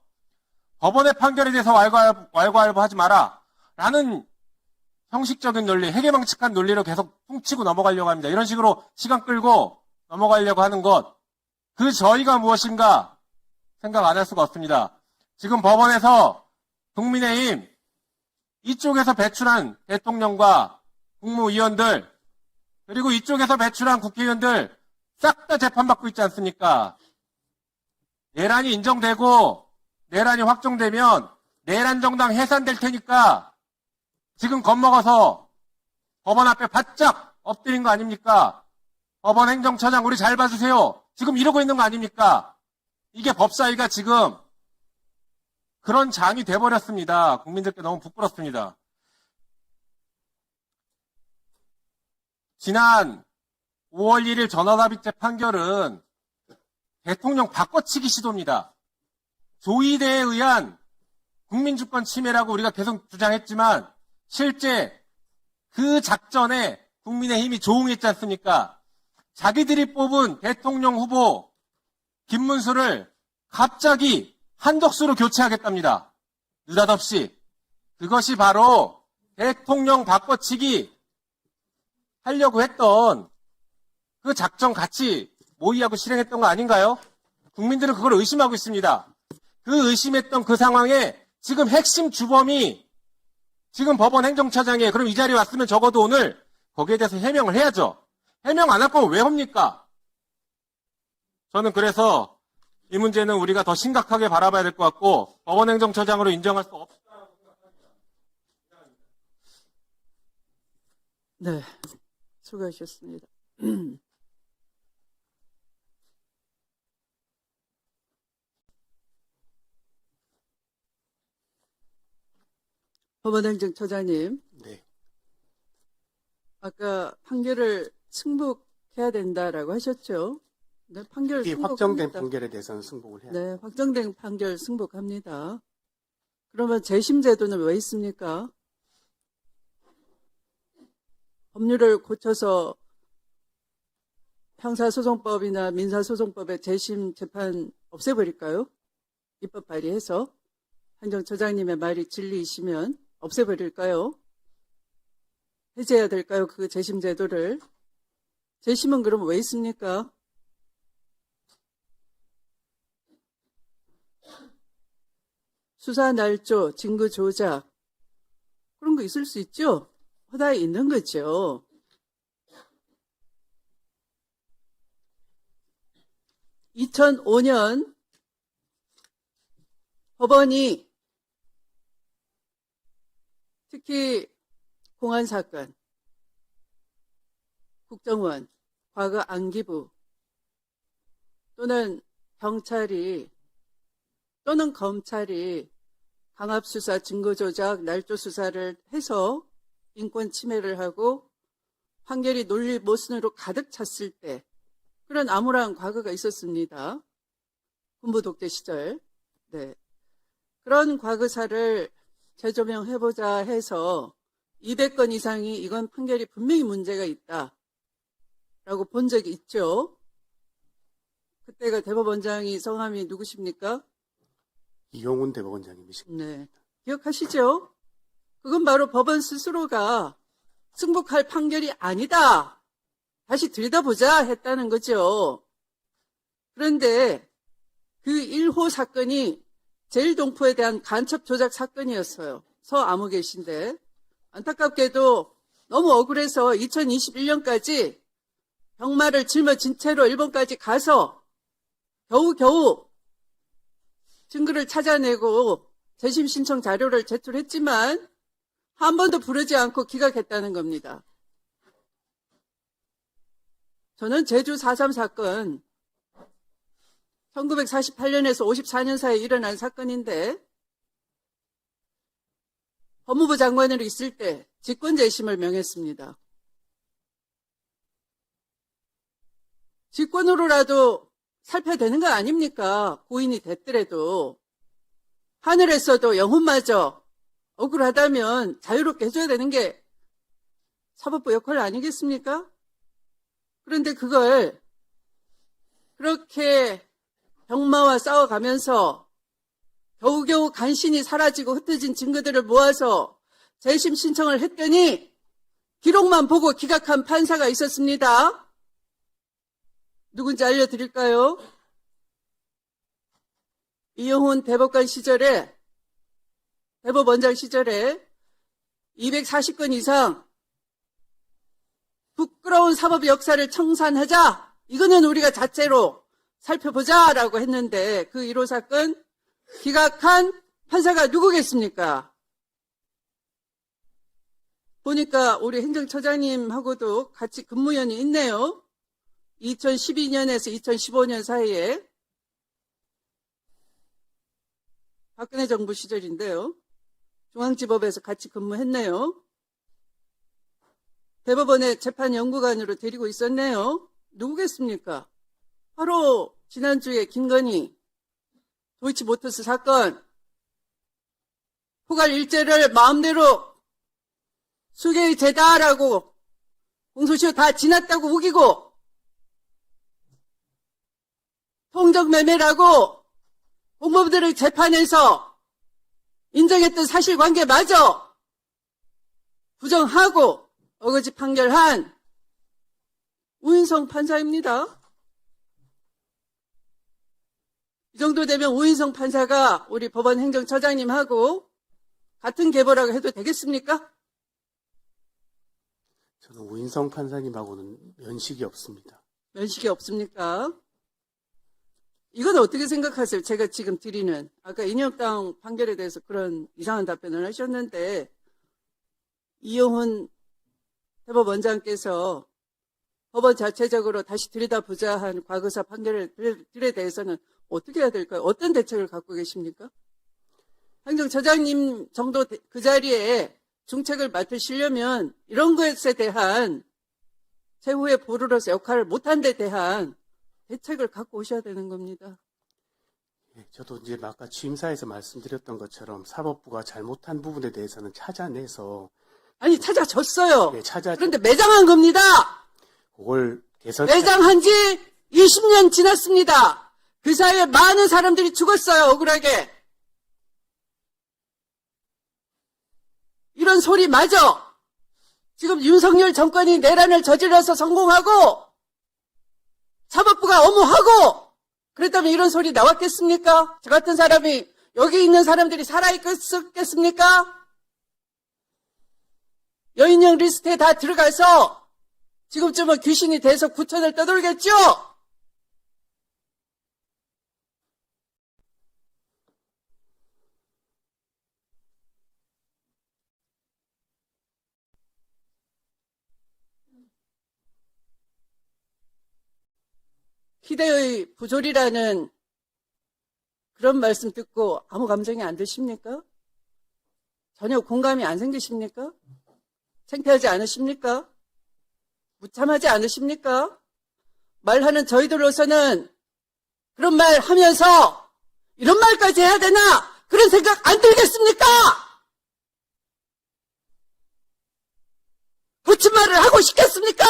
법원의 판결에 대해서 왈가왈부하지 마라 라는 형식적인 논리, 해괴망측한 논리로 계속 퉁치고 넘어가려고 합니다. 이런 식으로 시간 끌고 넘어가려고 하는 것, 그 저희가 무엇인가 생각 안 할 수가 없습니다. 지금 법원에서 국민의힘 이쪽에서 배출한 대통령과 국무위원들, 그리고 이쪽에서 배출한 국회의원들 싹 다 재판받고 있지 않습니까? 내란이 인정되고 내란이 확정되면 내란 정당 해산될 테니까 지금 겁먹어서 법원 앞에 바짝 엎드린 거 아닙니까? 법원 행정처장 우리 잘 봐주세요. 지금 이러고 있는 거 아닙니까? 이게 법사위가 지금 그런 장이 돼버렸습니다. 국민들께 너무 부끄럽습니다. 지난 5월 1일 전원합의체 판결은 대통령 바꿔치기 시도입니다. 조이대에 의한 국민주권 침해라고 우리가 계속 주장했지만 실제 그 작전에 국민의힘이 조응했지 않습니까? 자기들이 뽑은 대통령 후보 김문수를 갑자기 한덕수로 교체하겠답니다. 느닷없이. 그것이 바로 대통령 바꿔치기 하려고 했던 그 작전 같이 모의하고 실행했던 거 아닌가요? 국민들은 그걸 의심하고 있습니다. 그 의심했던 그 상황에 지금 핵심 주범이 지금 법원 행정처장이에요. 그럼 이 자리에 왔으면 적어도 오늘 거기에 대해서 해명을 해야죠. 해명 안 할 거면 왜 합니까? 저는 그래서 이 문제는 우리가 더 심각하게 바라봐야 될 것 같고 법원 행정처장으로 인정할 수 없다고 생각합니다. 네, 수고하셨습니다. 법원행정처장님, 네. 아까 판결을 승복해야 된다라고 하셨죠? 네, 판결 이 승복합니다. 확정된 판결에 대해서는 승복을 해야 네, 확정된 판결 승복합니다. 그러면 재심 제도는 왜 있습니까? 법률을 고쳐서 형사소송법이나 민사소송법의 재심 재판 없애버릴까요? 입법 발의해서 행정처장님의 말이 진리이시면 없애버릴까요? 해제해야 될까요? 그 재심 제도를. 재심은 그럼 왜 있습니까? 수사 날조, 증거 조작 그런 거 있을 수 있죠? 허다에 있는 거죠. (2005년) 법원이 특히 공안 사건, 국정원, 과거 안기부 또는 경찰이 또는 검찰이 강압수사, 증거조작, 날조수사를 해서 인권 침해를 하고 판결이 논리 모순으로 가득 찼을 때 그런 암울한 과거가 있었습니다. 군부 독재 시절. 네. 그런 과거사를 재조명해보자 해서 200건 이상이 이건 판결이 분명히 문제가 있다라고 본 적이 있죠. 그때가 대법원장이 성함이 누구십니까? 이용훈 대법원장님이십니다. 네. 기억하시죠? 그건 바로 법원 스스로가 승복할 판결이 아니다. 다시 들여다보자 했다는 거죠. 그런데 그 1호 사건이 제일동포에 대한 간첩 조작 사건이었어요. 서아무개신데 안타깝게도 너무 억울해서 2021년까지 병마를 짊어진 채로 일본까지 가서 겨우겨우 증거를 찾아내고 재심 신청 자료를 제출했지만 한 번도 부르지 않고 기각했다는 겁니다. 저는 제주 4.3 사건 1948년에서 54년 사이에 일어난 사건인데 법무부 장관으로 있을 때 직권재심을 명했습니다. 직권으로라도 살펴야 되는 거 아닙니까? 고인이 됐더라도. 하늘에서도 영혼마저 억울하다면 자유롭게 해줘야 되는 게 사법부 역할 아니겠습니까? 그런데 그걸 그렇게 병마와 싸워가면서 겨우겨우 간신히 사라지고 흩어진 증거들을 모아서 재심 신청을 했더니 기록만 보고 기각한 판사가 있었습니다. 누군지 알려드릴까요? 이영훈 대법관 시절에, 대법원장 시절에 240건 이상 부끄러운 사법 역사를 청산하자. 이거는 우리가 자체로 살펴보자라고 했는데 그 1호 사건 기각한 판사가 누구겠습니까? 보니까 우리 행정처장님하고도 같이 근무연이 있네요. 2012년에서 2015년 사이에 박근혜 정부 시절인데요. 중앙지법에서 같이 근무했네요. 대법원의 재판연구관으로 데리고 있었네요. 누구겠습니까? 바로 지난주에 김건희 도이치모터스 사건 포괄 일제를 마음대로 수개의 죄다라고 공소시효 다 지났다고 우기고 통정매매라고 공무원들의 재판에서 인정했던 사실관계마저 부정하고 어거지 판결한 우인성 판사입니다. 이 정도 되면 우인성 판사가 우리 법원 행정처장님하고 같은 계보라고 해도 되겠습니까? 저는 우인성 판사님하고는 면식이 없습니다. 면식이 없습니까? 이건 어떻게 생각하세요? 제가 지금 드리는 아까 인혁당 판결에 대해서 그런 이상한 답변을 하셨는데 이영훈 대법원장께서 법원 자체적으로 다시 들여다보자 한 과거사 판결들에 대해서는 어떻게 해야 될까요? 어떤 대책을 갖고 계십니까? 행정처장님 정도 그 자리에 중책을 맡으시려면 이런 것에 대한 최후의 보루로서 역할을 못한 데 대한 대책을 갖고 오셔야 되는 겁니다. 예, 저도 이제 아까 취임사에서 말씀드렸던 것처럼 사법부가 잘못한 부분에 대해서는 찾아내서 아니 찾아줬어요. 예, 그런데 매장한 겁니다. 그걸 개선 매장한 지 20년 지났습니다. 그 사이에 많은 사람들이 죽었어요. 억울하게. 이런 소리마저 지금 윤석열 정권이 내란을 저질러서 성공하고 사법부가 엄호하고 그랬다면 이런 소리 나왔겠습니까? 저 같은 사람이 여기 있는 사람들이 살아있겠습니까? 여인형 리스트에 다 들어가서 지금쯤은 귀신이 돼서 구천을 떠돌겠죠? 희대의 부조리라는 그런 말씀 듣고 아무 감정이 안 드십니까? 전혀 공감이 안 생기십니까? 창피하지 않으십니까? 무참하지 않으십니까? 말하는 저희들로서는 그런 말 하면서 이런 말까지 해야 되나? 그런 생각 안 들겠습니까? 고친 말을 하고 싶겠습니까?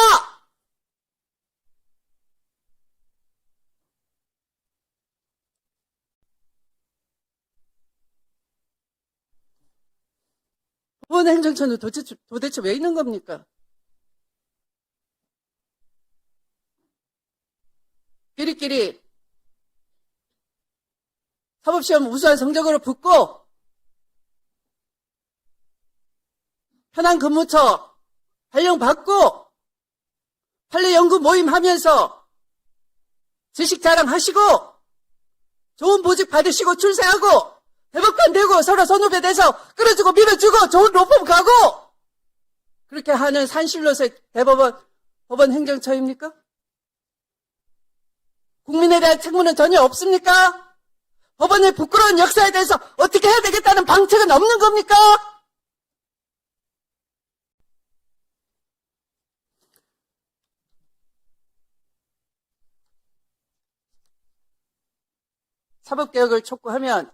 법원 행정처는 도대체 왜 있는 겁니까? 끼리끼리 사법시험 우수한 성적으로 붙고 편한 근무처 발령받고 판례 연구 모임 하면서 지식 자랑하시고 좋은 보직 받으시고 출세하고 대법관 되고 서로 선후배 돼서 끌어주고 밀어주고 좋은 로펌 가고 그렇게 하는 산실로서의 법원 행정처입니까? 국민에 대한 책무는 전혀 없습니까? 법원의 부끄러운 역사에 대해서 어떻게 해야 되겠다는 방책은 없는 겁니까? 사법개혁을 촉구하면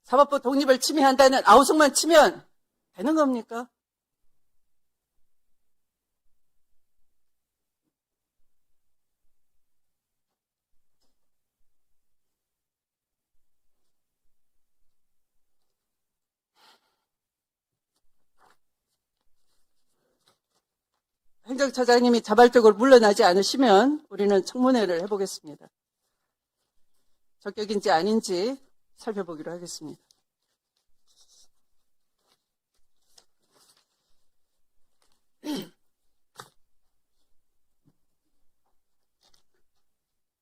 사법부 독립을 침해한다는 아우성만 치면 되는 겁니까? 행정처장님이 자발적으로 물러나지 않으시면 우리는 청문회를 해보겠습니다. 적격인지 아닌지 살펴보기로 하겠습니다.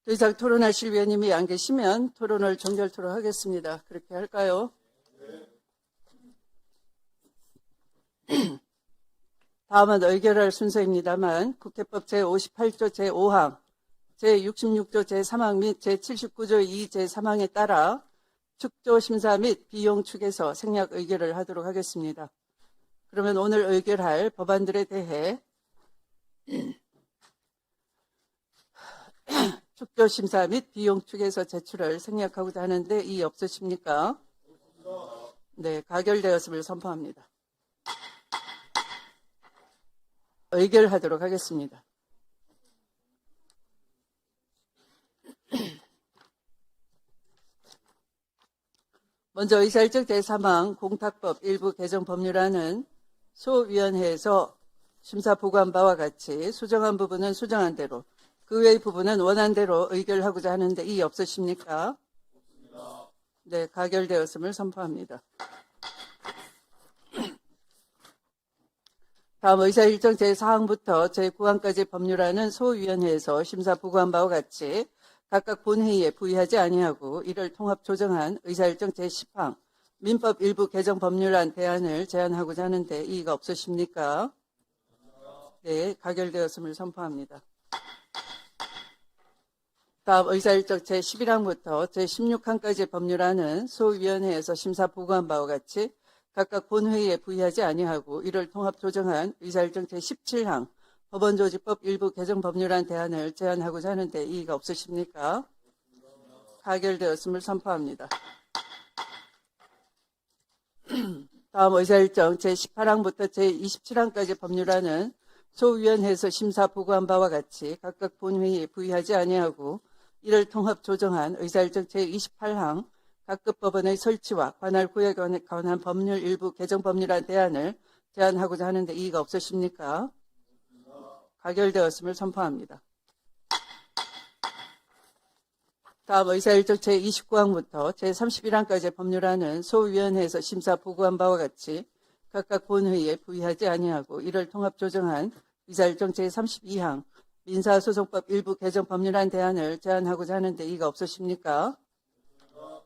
더 이상 토론하실 위원님이 안 계시면 토론을 종결토록 하겠습니다. 그렇게 할까요? 다음은 의결할 순서입니다만 국회법 제58조 제5항, 제66조 제3항 및 제79조 2 제3항에 따라 축조 심사 및 비용 축에서 생략 의결을 하도록 하겠습니다. 그러면 오늘 의결할 법안들에 대해 축조 심사 및 비용 축에서 제출을 생략하고자 하는데 이의 없으십니까? 네, 가결되었음을 선포합니다. 의결하도록 하겠습니다. 먼저 의사일정 제3항 공탁법 일부 개정 법률안은 소위원회에서 심사 보고한 바와 같이 수정한 부분은 수정한 대로, 그 외의 부분은 원한 대로 의결하고자 하는데 이의 없으십니까? 네, 가결되었음을 선포합니다. 다음 의사일정 제4항부터 제9항까지 법률안은 소위원회에서 심사 보고한 바와 같이 각각 본회의에 부의하지 아니하고 이를 통합 조정한 의사일정 제10항 민법 일부 개정 법률안 대안을 제안하고자 하는데 이의가 없으십니까? 네, 가결되었음을 선포합니다. 다음 의사일정 제11항부터 제16항까지 법률안은 소위원회에서 심사 보고한 바와 같이 각각 본회의에 부의하지 아니하고 이를 통합 조정한 의사일정 제17항 법원조직법 일부 개정 법률안 대안을 제안하고자 하는데 이의가 없으십니까? 가결되었음을 선포합니다. 다음 의사일정 제18항부터 제27항까지 법률안은 소위원회에서 심사 보고한 바와 같이 각각 본회의에 부의하지 아니하고 이를 통합 조정한 의사일정 제28항 각급 법원의 설치와 관할 구역에 관한 법률 일부 개정 법률안 대안을 제안하고자 하는데 이의가 없으십니까? 가결되었음을 선포합니다. 다음 의사일정 제29항부터 제31항까지 법률안은 소위원회에서 심사 보고한 바와 같이 각각 본회의에 부의하지 아니하고 이를 통합 조정한 의사일정 제32항 민사소송법 일부 개정 법률안 대안을 제안하고자 하는데 이의가 없으십니까?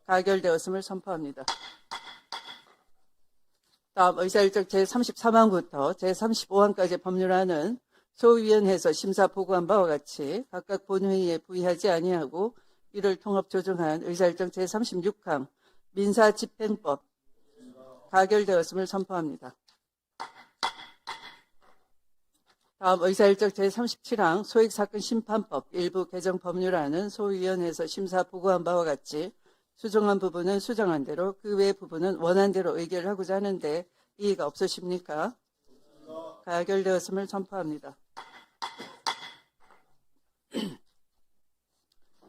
가결되었음을 선포합니다. 다음 의사일정 제33항부터 제35항까지 법률안은 소위원회에서 심사 보고한 바와 같이 각각 본회의에 부의하지 아니하고 이를 통합 조정한 의사일정 제36항 민사집행법 가결되었음을 선포합니다. 다음 의사일정 제37항 소액사건 심판법 일부 개정 법률안은 소위원회에서 심사 보고한 바와 같이 수정한 부분은 수정한 대로, 그 외의 부분은 원한 대로 의결하고자 하는데 이의가 없으십니까? 가결되었음을 선포합니다.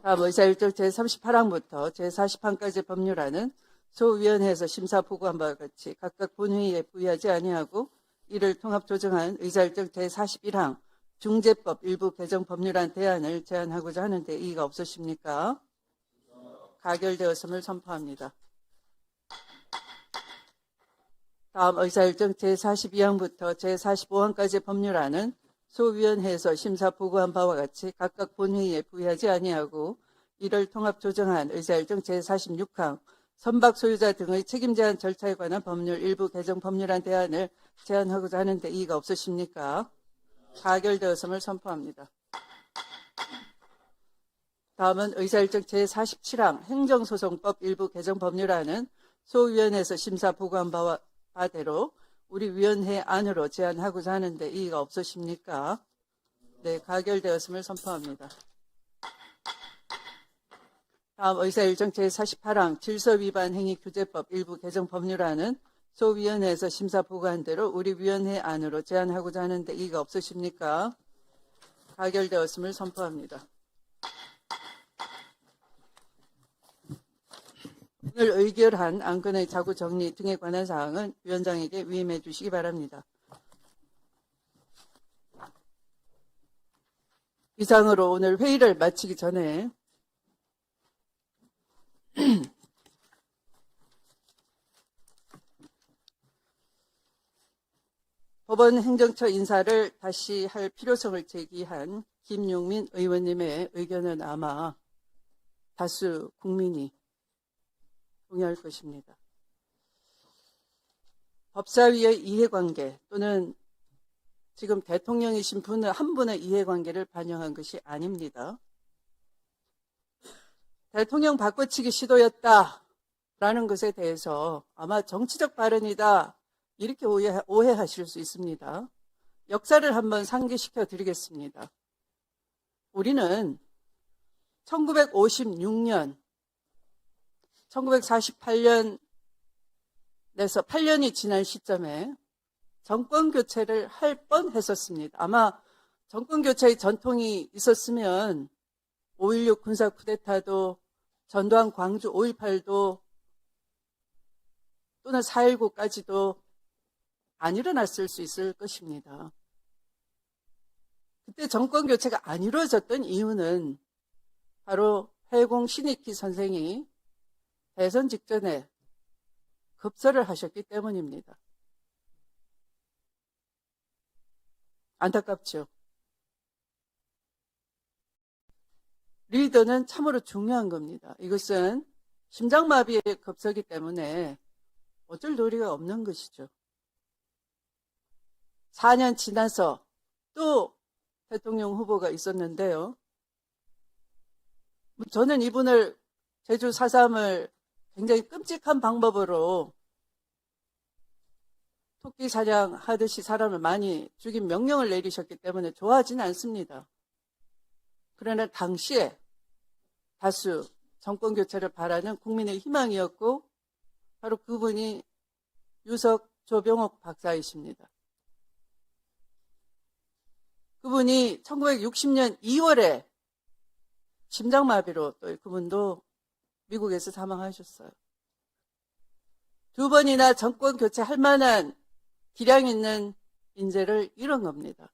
다음 의사일정 제38항부터 제40항까지 법률안은 소위원회에서 심사 보고한 바와 같이 각각 본회의에 부의하지 아니하고 이를 통합 조정한 의사일정 제41항 중재법 일부 개정 법률안 대안을 제안하고자 하는데 이의가 없으십니까? 가결되었음을 선포합니다. 다음 의사일정 제42항부터 제45항까지 법률안은 소위원회에서 심사 보고한 바와 같이 각각 본회의에 부의하지 아니하고 이를 통합 조정한 의사일정 제46항 선박 소유자 등의 책임 제한 절차에 관한 법률 일부 개정 법률안 대안을 제안하고자 하는데 이의가 없으십니까? 가결되었음을 선포합니다. 다음은 의사일정 제47항 행정소송법 일부 개정 법률안은 소위원회에서 심사 보고한 바대로 우리 위원회 안으로 제안하고자 하는데 이의가 없으십니까? 네, 가결되었음을 선포합니다. 다음 의사일정 제48항 질서위반 행위규제법 일부 개정 법률안은 소위원회에서 심사 보고한 대로 우리 위원회 안으로 제안하고자 하는데 이의가 없으십니까? 가결되었음을 선포합니다. 오늘 의결한 안건의 자구 정리 등에 관한 사항은 위원장에게 위임해 주시기 바랍니다. 이상으로 오늘 회의를 마치기 전에 법원 행정처 인사를 다시 할 필요성을 제기한 김용민 의원님의 의견은 아마 다수 국민이 동의할 것입니다. 법사위의 이해관계 또는 지금 대통령이신 분은 한 분의 이해관계를 반영한 것이 아닙니다. 대통령 바꿔치기 시도였다라는 것에 대해서 아마 정치적 발언이다 이렇게 오해하실 수 있습니다. 역사를 한번 상기시켜 드리겠습니다. 우리는 1956년, 1948년에서 8년이 지난 시점에 정권 교체를 할 뻔했었습니다. 아마 정권 교체의 전통이 있었으면 5.16 군사 쿠데타도 전두환 광주 5.18도 또는 4.19까지도 안 일어났을 수 있을 것입니다. 그때 정권 교체가 안 이루어졌던 이유는 바로 해공 신익희 선생이 대선 직전에 급서를 하셨기 때문입니다. 안타깝죠. 리더는 참으로 중요한 겁니다. 이것은 심장마비의 급서기 때문에 어쩔 도리가 없는 것이죠. 4년 지나서 또 대통령 후보가 있었는데요. 저는 이분을 제주 4.3을 굉장히 끔찍한 방법으로 토끼 사냥하듯이 사람을 많이 죽인 명령을 내리셨기 때문에 좋아하지는 않습니다. 그러나 당시에 다수 정권 교체를 바라는 국민의 희망이었고 바로 그분이 유석 조병옥 박사이십니다. 그분이 1960년 2월에 심장마비로 또 그분도 미국에서 사망하셨어요. 두 번이나 정권 교체할 만한 기량 있는 인재를 잃은 겁니다.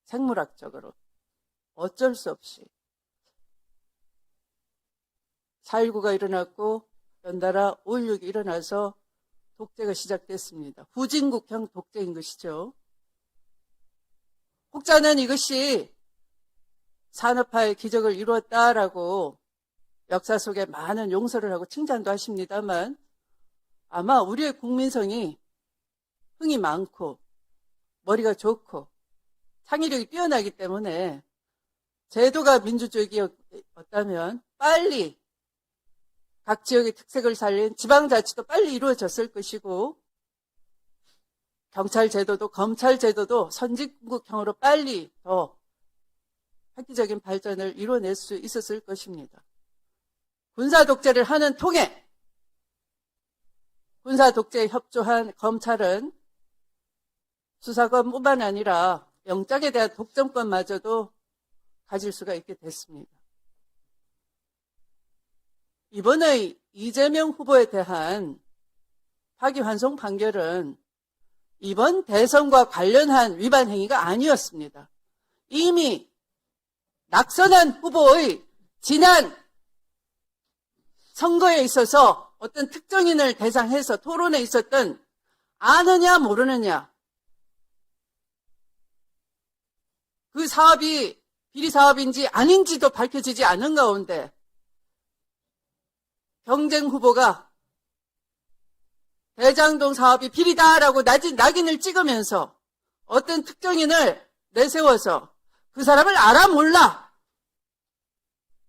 생물학적으로. 어쩔 수 없이. 4.19가 일어났고 연달아 5.16이 일어나서 독재가 시작됐습니다. 후진국형 독재인 것이죠. 혹자는 이것이 산업화의 기적을 이루었다라고 역사 속에 많은 용서를 하고 칭찬도 하십니다만 아마 우리의 국민성이 흥이 많고 머리가 좋고 창의력이 뛰어나기 때문에 제도가 민주주의였다면 빨리 각 지역의 특색을 살린 지방자치도 빨리 이루어졌을 것이고 경찰 제도도 검찰 제도도 선진국형으로 빨리 더 획기적인 발전을 이뤄낼 수 있었을 것입니다. 군사 독재를 하는 통에 군사 독재에 협조한 검찰은 수사권뿐만 아니라 영장에 대한 독점권마저도 가질 수가 있게 됐습니다. 이번의 이재명 후보에 대한 파기환송 판결은 이번 대선과 관련한 위반 행위가 아니었습니다. 이미 낙선한 후보의 지난 선거에 있어서 어떤 특정인을 대상해서 토론에 있었던 아느냐 모르느냐 그 사업이 비리 사업인지 아닌지도 밝혀지지 않은 가운데 경쟁 후보가 대장동 사업이 비리다라고 낙인을 찍으면서 어떤 특정인을 내세워서 그 사람을 알아 몰라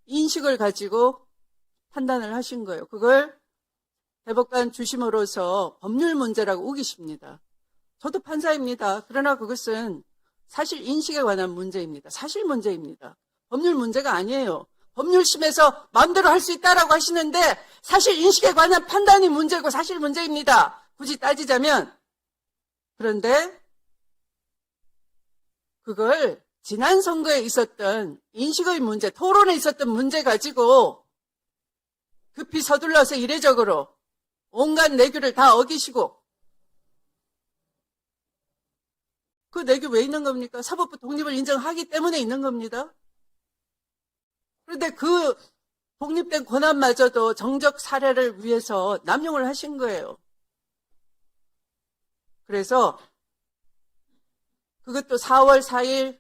인식을 가지고 판단을 하신 거예요. 그걸 대법관 주심으로서 법률 문제라고 우기십니다. 저도 판사입니다. 그러나 그것은 사실 인식에 관한 문제입니다. 사실 문제입니다. 법률 문제가 아니에요. 법률심에서 마음대로 할 수 있다라고 하시는데 사실 인식에 관한 판단이 문제고 사실 문제입니다. 굳이 따지자면. 그런데 그걸 지난 선거에 있었던 인식의 문제, 토론에 있었던 문제 가지고 급히 서둘러서 이례적으로 온갖 내규를 다 어기시고, 그 내규 왜 있는 겁니까? 사법부 독립을 인정하기 때문에 있는 겁니다. 그런데 그 독립된 권한마저도 정적 사례를 위해서 남용을 하신 거예요. 그래서 그것도 4월 4일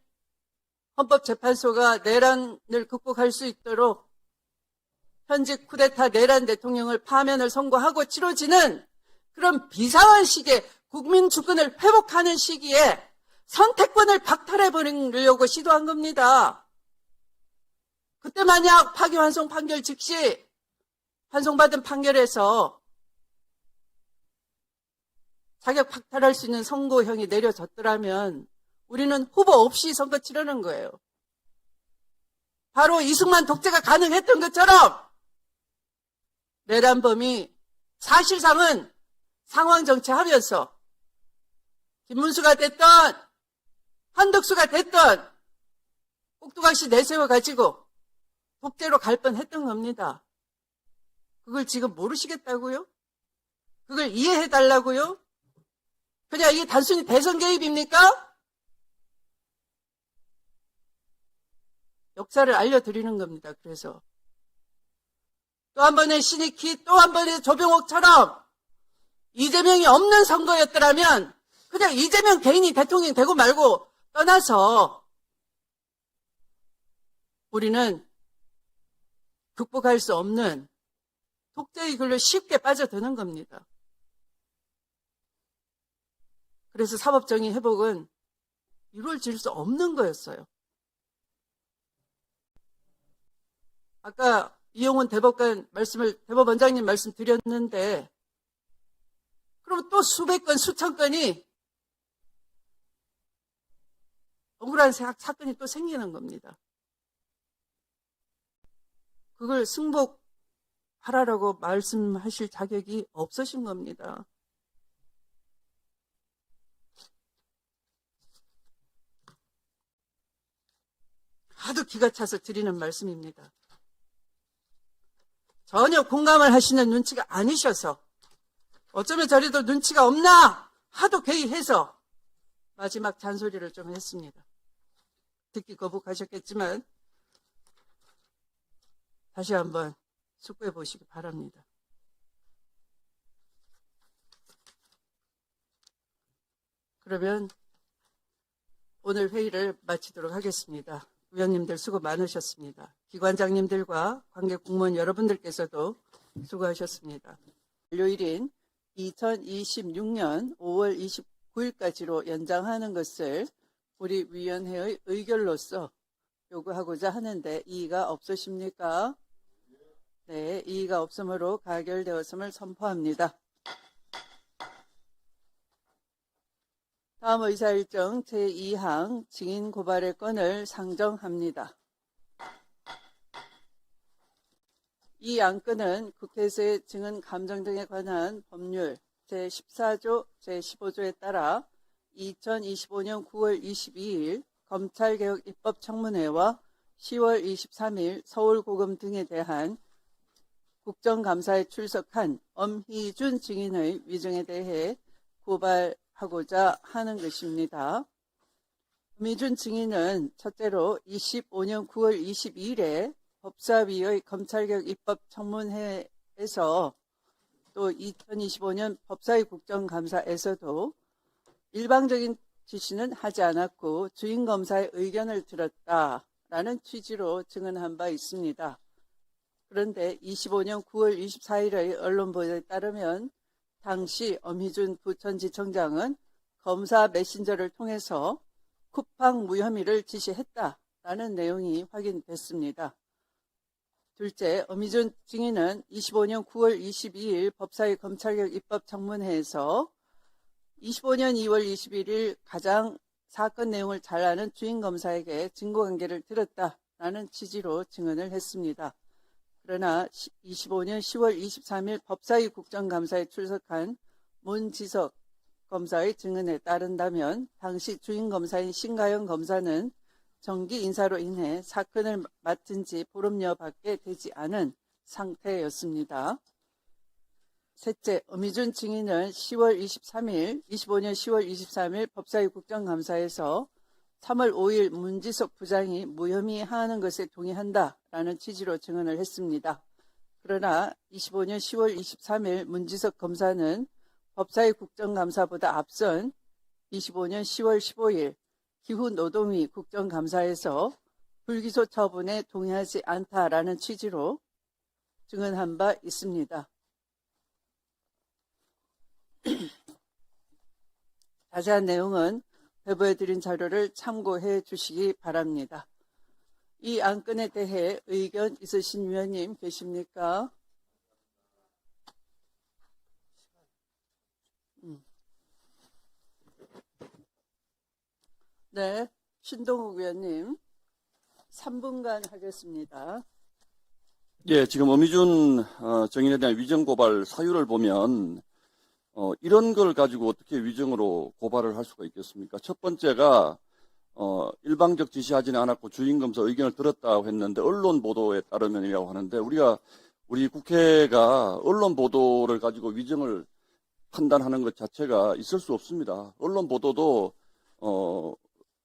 헌법재판소가 내란을 극복할 수 있도록 현직 쿠데타 내란 대통령을 파면을 선고하고 치러지는 그런 비상한 시기에 국민 주권을 회복하는 시기에 선택권을 박탈해버리려고 시도한 겁니다. 그때 만약 파기환송 판결 즉시 환송받은 판결에서 자격 박탈할 수 있는 선고형이 내려졌더라면 우리는 후보 없이 선거 치르는 거예요. 바로 이승만 독재가 가능했던 것처럼 내란범이 사실상은 상황 정치하면서 김문수가 됐던 한덕수가 됐던 꼭두각시 내세워가지고 독재로 갈 뻔했던 겁니다. 그걸 지금 모르시겠다고요? 그걸 이해해달라고요? 그냥 이게 단순히 대선 개입입니까? 역사를 알려드리는 겁니다. 그래서 또 한 번의 신익희, 또 한 번의 조병옥처럼 이재명이 없는 선거였더라면 그냥 이재명 개인이 대통령 되고 말고 떠나서 우리는 극복할 수 없는 독재의 길로 쉽게 빠져드는 겁니다. 그래서 사법정의 회복은 이루어질 수 없는 거였어요. 아까 이용훈 대법원장님 말씀 드렸는데, 그럼 또 수백 건, 수천 건이 억울한 사건이 또 생기는 겁니다. 그걸 승복하라라고 말씀하실 자격이 없으신 겁니다. 하도 기가 차서 드리는 말씀입니다. 전혀 공감을 하시는 눈치가 아니셔서 어쩌면 저리도 눈치가 없나 하도 개의해서 마지막 잔소리를 좀 했습니다. 듣기 거북하셨겠지만 다시 한번 숙고해 보시기 바랍니다. 그러면 오늘 회의를 마치도록 하겠습니다. 위원님들 수고 많으셨습니다. 기관장님들과 관계 공무원 여러분들께서도 수고하셨습니다. 일요일인 2026년 5월 29일까지로 연장하는 것을 우리 위원회의 의결로서 요구하고자 하는데 이의가 없으십니까? 네, 이의가 없으므로 가결되었음을 선포합니다. 다음 의사일정 제2항 증인 고발의 건을 상정합니다. 이 안건은 국회에서의 증언 감정 등에 관한 법률 제14조 제15조에 따라 2025년 9월 22일 검찰개혁 입법청문회와 10월 23일 서울고검 등에 대한 국정감사에 출석한 엄희준 증인의 위증에 대해 고발하고자 하는 것입니다. 엄희준 증인은 첫째로 25년 9월 22일에 법사위의 검찰개혁 입법청문회에서 또 2025년 법사위 국정감사에서도 일방적인 지시는 하지 않았고 주인검사의 의견을 들었다라는 취지로 증언한 바 있습니다. 그런데 25년 9월 24일의 언론보도에 따르면 당시 엄희준 부천지청장은 검사 메신저를 통해서 쿠팡 무혐의를 지시했다라는 내용이 확인됐습니다. 둘째, 어미준 증인은 25년 9월 22일 법사위 검찰개혁 입법 청문회에서 25년 2월 21일 가장 사건 내용을 잘 아는 주임검사에게 증거관계를 들었다라는 취지로 증언을 했습니다. 그러나 25년 10월 23일 법사위 국정감사에 출석한 문지석 검사의 증언에 따른다면 당시 주임검사인 신가영 검사는 정기 인사로 인해 사건을 맡은 지 보름여밖에 되지 않은 상태였습니다. 셋째, 어미준 증인은 25년 10월 23일 법사위 국정감사에서 3월 5일 문지석 부장이 무혐의 하는 것에 동의한다라는 취지로 증언을 했습니다. 그러나 25년 10월 23일 문지석 검사는 법사위 국정감사보다 앞선 25년 10월 15일 기후노동위 국정감사에서 불기소 처분에 동의하지 않다라는 취지로 증언한 바 있습니다. 자세한 내용은 배부해 드린 자료를 참고해 주시기 바랍니다. 이 안건에 대해 의견 있으신 위원님 계십니까? 네, 신동욱 위원님 3분간 하겠습니다. 예, 지금 어미준 정인에 대한 위정 고발 사유를 보면 이런 걸 가지고 어떻게 위정으로 고발을 할 수가 있겠습니까? 첫 번째가 일방적 지시하지는 않았고 주임검사 의견을 들었다고 했는데 언론 보도에 따르면이라고 하는데 우리 국회가 언론 보도를 가지고 위정을 판단하는 것 자체가 있을 수 없습니다. 언론 보도도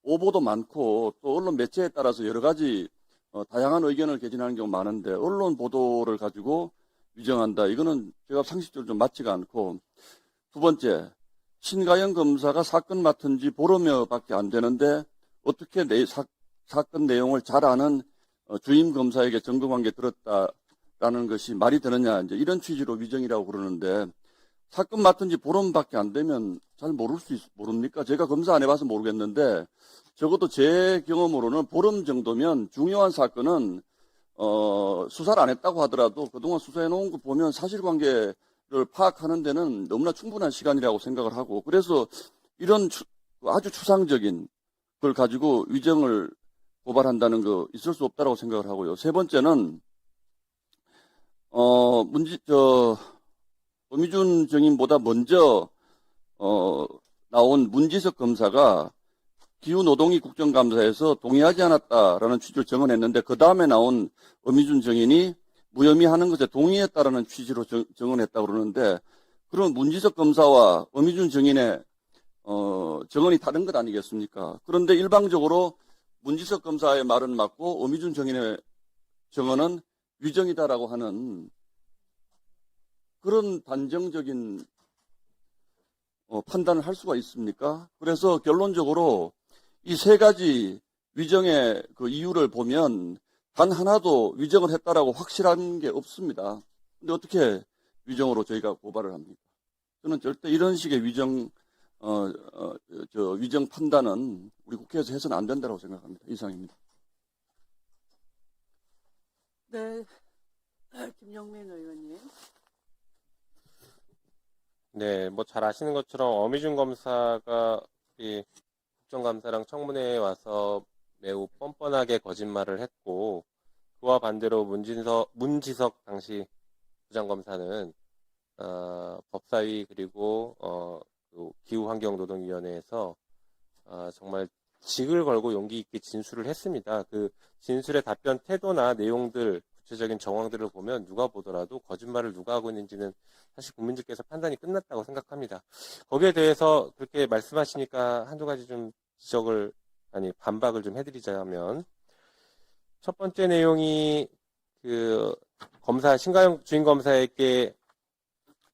오보도 많고 또 언론 매체에 따라서 여러 가지 다양한 의견을 개진하는 경우 많은데 언론 보도를 가지고 위정한다. 이거는 제가 상식적으로 좀 맞지가 않고 두 번째, 신가영 검사가 사건 맡은 지 보름여밖에 안 되는데 어떻게 사건 내용을 잘 아는 주임 검사에게 증거관계 들었다라는 것이 말이 되느냐 이제 이런 취지로 위정이라고 그러는데 사건 맡은 지 보름밖에 안 되면 잘 모릅니까? 제가 검사 안 해봐서 모르겠는데 적어도 제 경험으로는 보름 정도면 중요한 사건은 수사를 안 했다고 하더라도 그동안 수사해 놓은 거 보면 사실관계를 파악하는 데는 너무나 충분한 시간이라고 생각을 하고 그래서 이런 아주 추상적인 걸 가지고 위정을 고발한다는 거 있을 수 없다고 생각을 하고요. 세 번째는 어미준 증인보다 먼저 나온 문지석 검사가 기후노동위 국정감사에서 동의하지 않았다라는 취지로 증언했는데 그 다음에 나온 어미준 증인이 무혐의하는 것에 동의했다라는 취지로 증언했다고 그러는데 그럼 문지석 검사와 어미준 증인의 증언이 다른 것 아니겠습니까? 그런데 일방적으로 문지석 검사의 말은 맞고 어미준 증인의 증언은 위정이다라고 하는 그런 단정적인 판단을 할 수가 있습니까? 그래서 결론적으로 이 세 가지 위정의 그 이유를 보면 단 하나도 위정을 했다라고 확실한 게 없습니다. 근데 어떻게 위정으로 저희가 고발을 합니까? 저는 절대 이런 식의 위정 판단은 우리 국회에서 해서는 안 된다고 생각합니다. 이상입니다. 네, 김용민 의원님. 네, 뭐 잘 아시는 것처럼 어미준 검사가 이 국정감사랑 청문회에 와서 매우 뻔뻔하게 거짓말을 했고 그와 반대로 문지석 당시 부장검사는 법사위 그리고 그 기후환경노동위원회에서 정말 직을 걸고 용기 있게 진술을 했습니다. 그 진술의 답변 태도나 내용들 구체적인 정황들을 보면 누가 보더라도 거짓말을 누가 하고 있는지는 사실 국민들께서 판단이 끝났다고 생각합니다. 거기에 대해서 그렇게 말씀하시니까 한두 가지 좀 반박을 좀 해드리자면 첫 번째 내용이 그 신가영 주임검사에게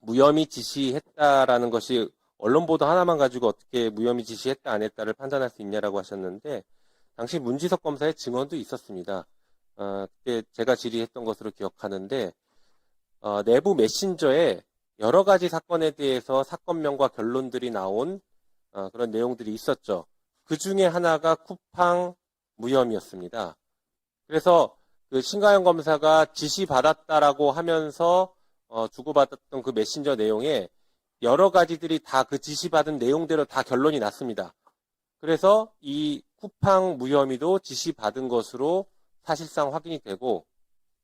무혐의 지시했다라는 것이 언론 보도 하나만 가지고 어떻게 무혐의 지시했다 안 했다를 판단할 수 있냐라고 하셨는데 당시 문지석 검사의 증언도 있었습니다. 그때 제가 질의했던 것으로 기억하는데 내부 메신저에 여러 가지 사건에 대해서 사건명과 결론들이 나온 그런 내용들이 있었죠. 그 중에 하나가 쿠팡 무혐의였습니다. 그래서 그 신가영 검사가 지시받았다라고 하면서 주고받았던 그 메신저 내용에 여러 가지들이 다 그 지시받은 내용대로 다 결론이 났습니다. 그래서 이 쿠팡 무혐의도 지시받은 것으로 사실상 확인이 되고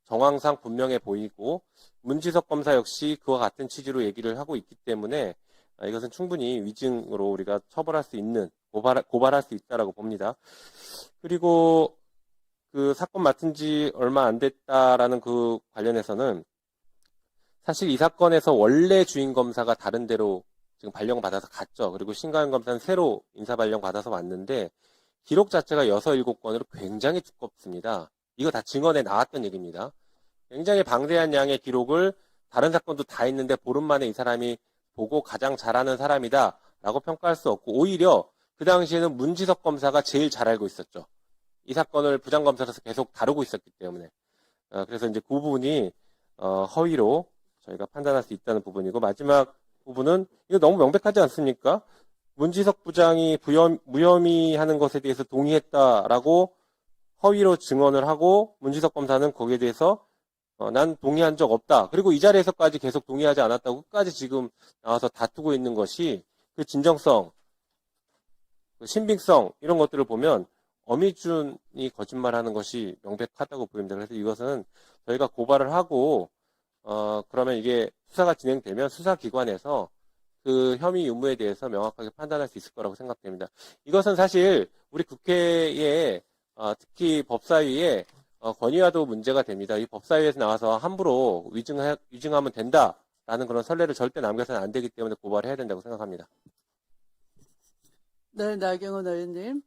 정황상 분명해 보이고 문지석 검사 역시 그와 같은 취지로 얘기를 하고 있기 때문에 이것은 충분히 위증으로 우리가 처벌할 수 있는 고발할 수 있다라고 봅니다. 그리고 그 사건 맡은 지 얼마 안 됐다라는 그 관련해서는 사실 이 사건에서 원래 주인 검사가 다른 데로 지금 발령 받아서 갔죠. 그리고 신가영 검사는 새로 인사 발령 받아서 왔는데 기록 자체가 6, 7건으로 굉장히 두껍습니다. 이거 다 증언에 나왔던 얘기입니다. 굉장히 방대한 양의 기록을 다른 사건도 다 있는데 보름 만에 이 사람이 보고 가장 잘하는 사람이다 라고 평가할 수 없고 오히려 그 당시에는 문지석 검사가 제일 잘 알고 있었죠. 이 사건을 부장검사로서 계속 다루고 있었기 때문에 그래서 이제 그 부분이 허위로 저희가 판단할 수 있다는 부분이고 마지막 부분은 이거 너무 명백하지 않습니까? 문지석 부장이 무혐의하는 것에 대해서 동의했다라고 허위로 증언을 하고 문지석 검사는 거기에 대해서 난 동의한 적 없다. 그리고 이 자리에서까지 계속 동의하지 않았다고 끝까지 지금 나와서 다투고 있는 것이 그 진정성, 그 신빙성 이런 것들을 보면 어미준이 거짓말하는 것이 명백하다고 보입니다. 그래서 이것은 저희가 고발을 하고 그러면 이게 수사가 진행되면 수사기관에서 그 혐의 유무에 대해서 명확하게 판단할 수 있을 거라고 생각됩니다. 이것은 사실 우리 국회에 특히 법사위에 건의와도 문제가 됩니다. 이 법사위에서 나와서 함부로 위증하면 된다라는 그런 선례를 절대 남겨서는 안 되기 때문에 고발해야 된다고 생각합니다. 네, 나경원 의원님.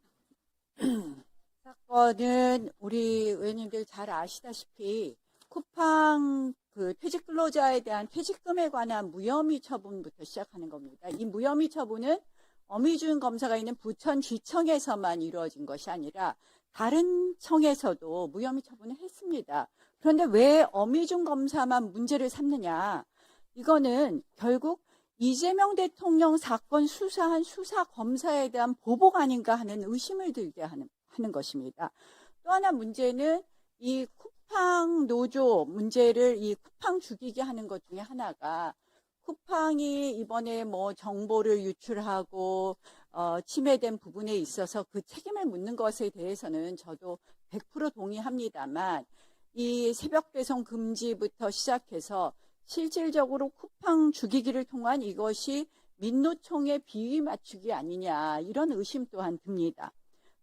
사건은 우리 의원님들 잘 아시다시피 쿠팡 그 퇴직 근로자에 대한 퇴직금에 관한 무혐의 처분부터 시작하는 겁니다. 이 무혐의 처분은 어미준 검사가 있는 부천지청에서만 이루어진 것이 아니라 다른 청에서도 무혐의 처분을 했습니다. 그런데 왜 어미준 검사만 문제를 삼느냐? 이거는 결국 이재명 대통령 사건 수사한 수사검사에 대한 보복 아닌가 하는 의심을 들게 하는 것입니다. 또 하나 문제는 이 쿠팡 노조 문제를 이 쿠팡 죽이게 하는 것 중에 하나가 쿠팡이 이번에 뭐 정보를 유출하고 침해된 부분에 있어서 그 책임을 묻는 것에 대해서는 저도 100% 동의합니다만 이 새벽 배송 금지부터 시작해서 실질적으로 쿠팡 죽이기를 통한 이것이 민노총의 비위 맞추기 아니냐 이런 의심 또한 듭니다.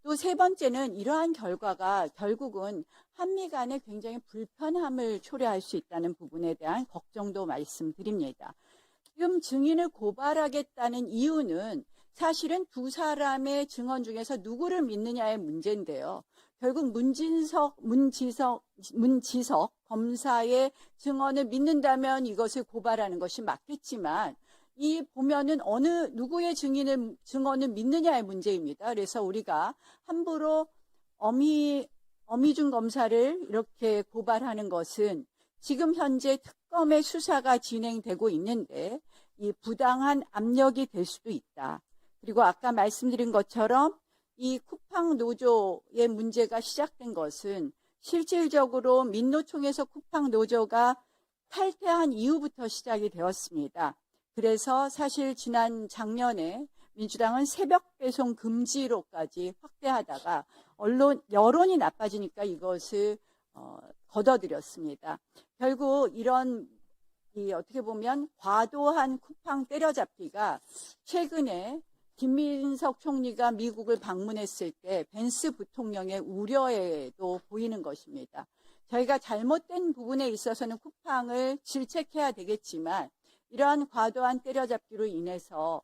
또 세 번째는 이러한 결과가 결국은 한미 간에 굉장히 불편함을 초래할 수 있다는 부분에 대한 걱정도 말씀드립니다. 지금 증인을 고발하겠다는 이유는 사실은 두 사람의 증언 중에서 누구를 믿느냐의 문제인데요. 결국 문지석 검사의 증언을 믿는다면 이것을 고발하는 것이 맞겠지만 이 보면은 어느 누구의 증언을 믿느냐의 문제입니다. 그래서 우리가 함부로 어미준 검사를 이렇게 고발하는 것은 지금 현재 특검의 수사가 진행되고 있는데 이 부당한 압력이 될 수도 있다. 그리고 아까 말씀드린 것처럼 이 쿠팡 노조의 문제가 시작된 것은 실질적으로 민노총에서 쿠팡 노조가 탈퇴한 이후부터 시작이 되었습니다. 그래서 사실 지난 작년에 민주당은 새벽 배송 금지로까지 확대하다가 여론이 나빠지니까 이것을 걷어들였습니다. 결국 이런 어떻게 보면 과도한 쿠팡 때려잡기가 최근에 김민석 총리가 미국을 방문했을 때 벤스 부통령의 우려에도 보이는 것입니다. 저희가 잘못된 부분에 있어서는 쿠팡을 질책해야 되겠지만 이러한 과도한 때려잡기로 인해서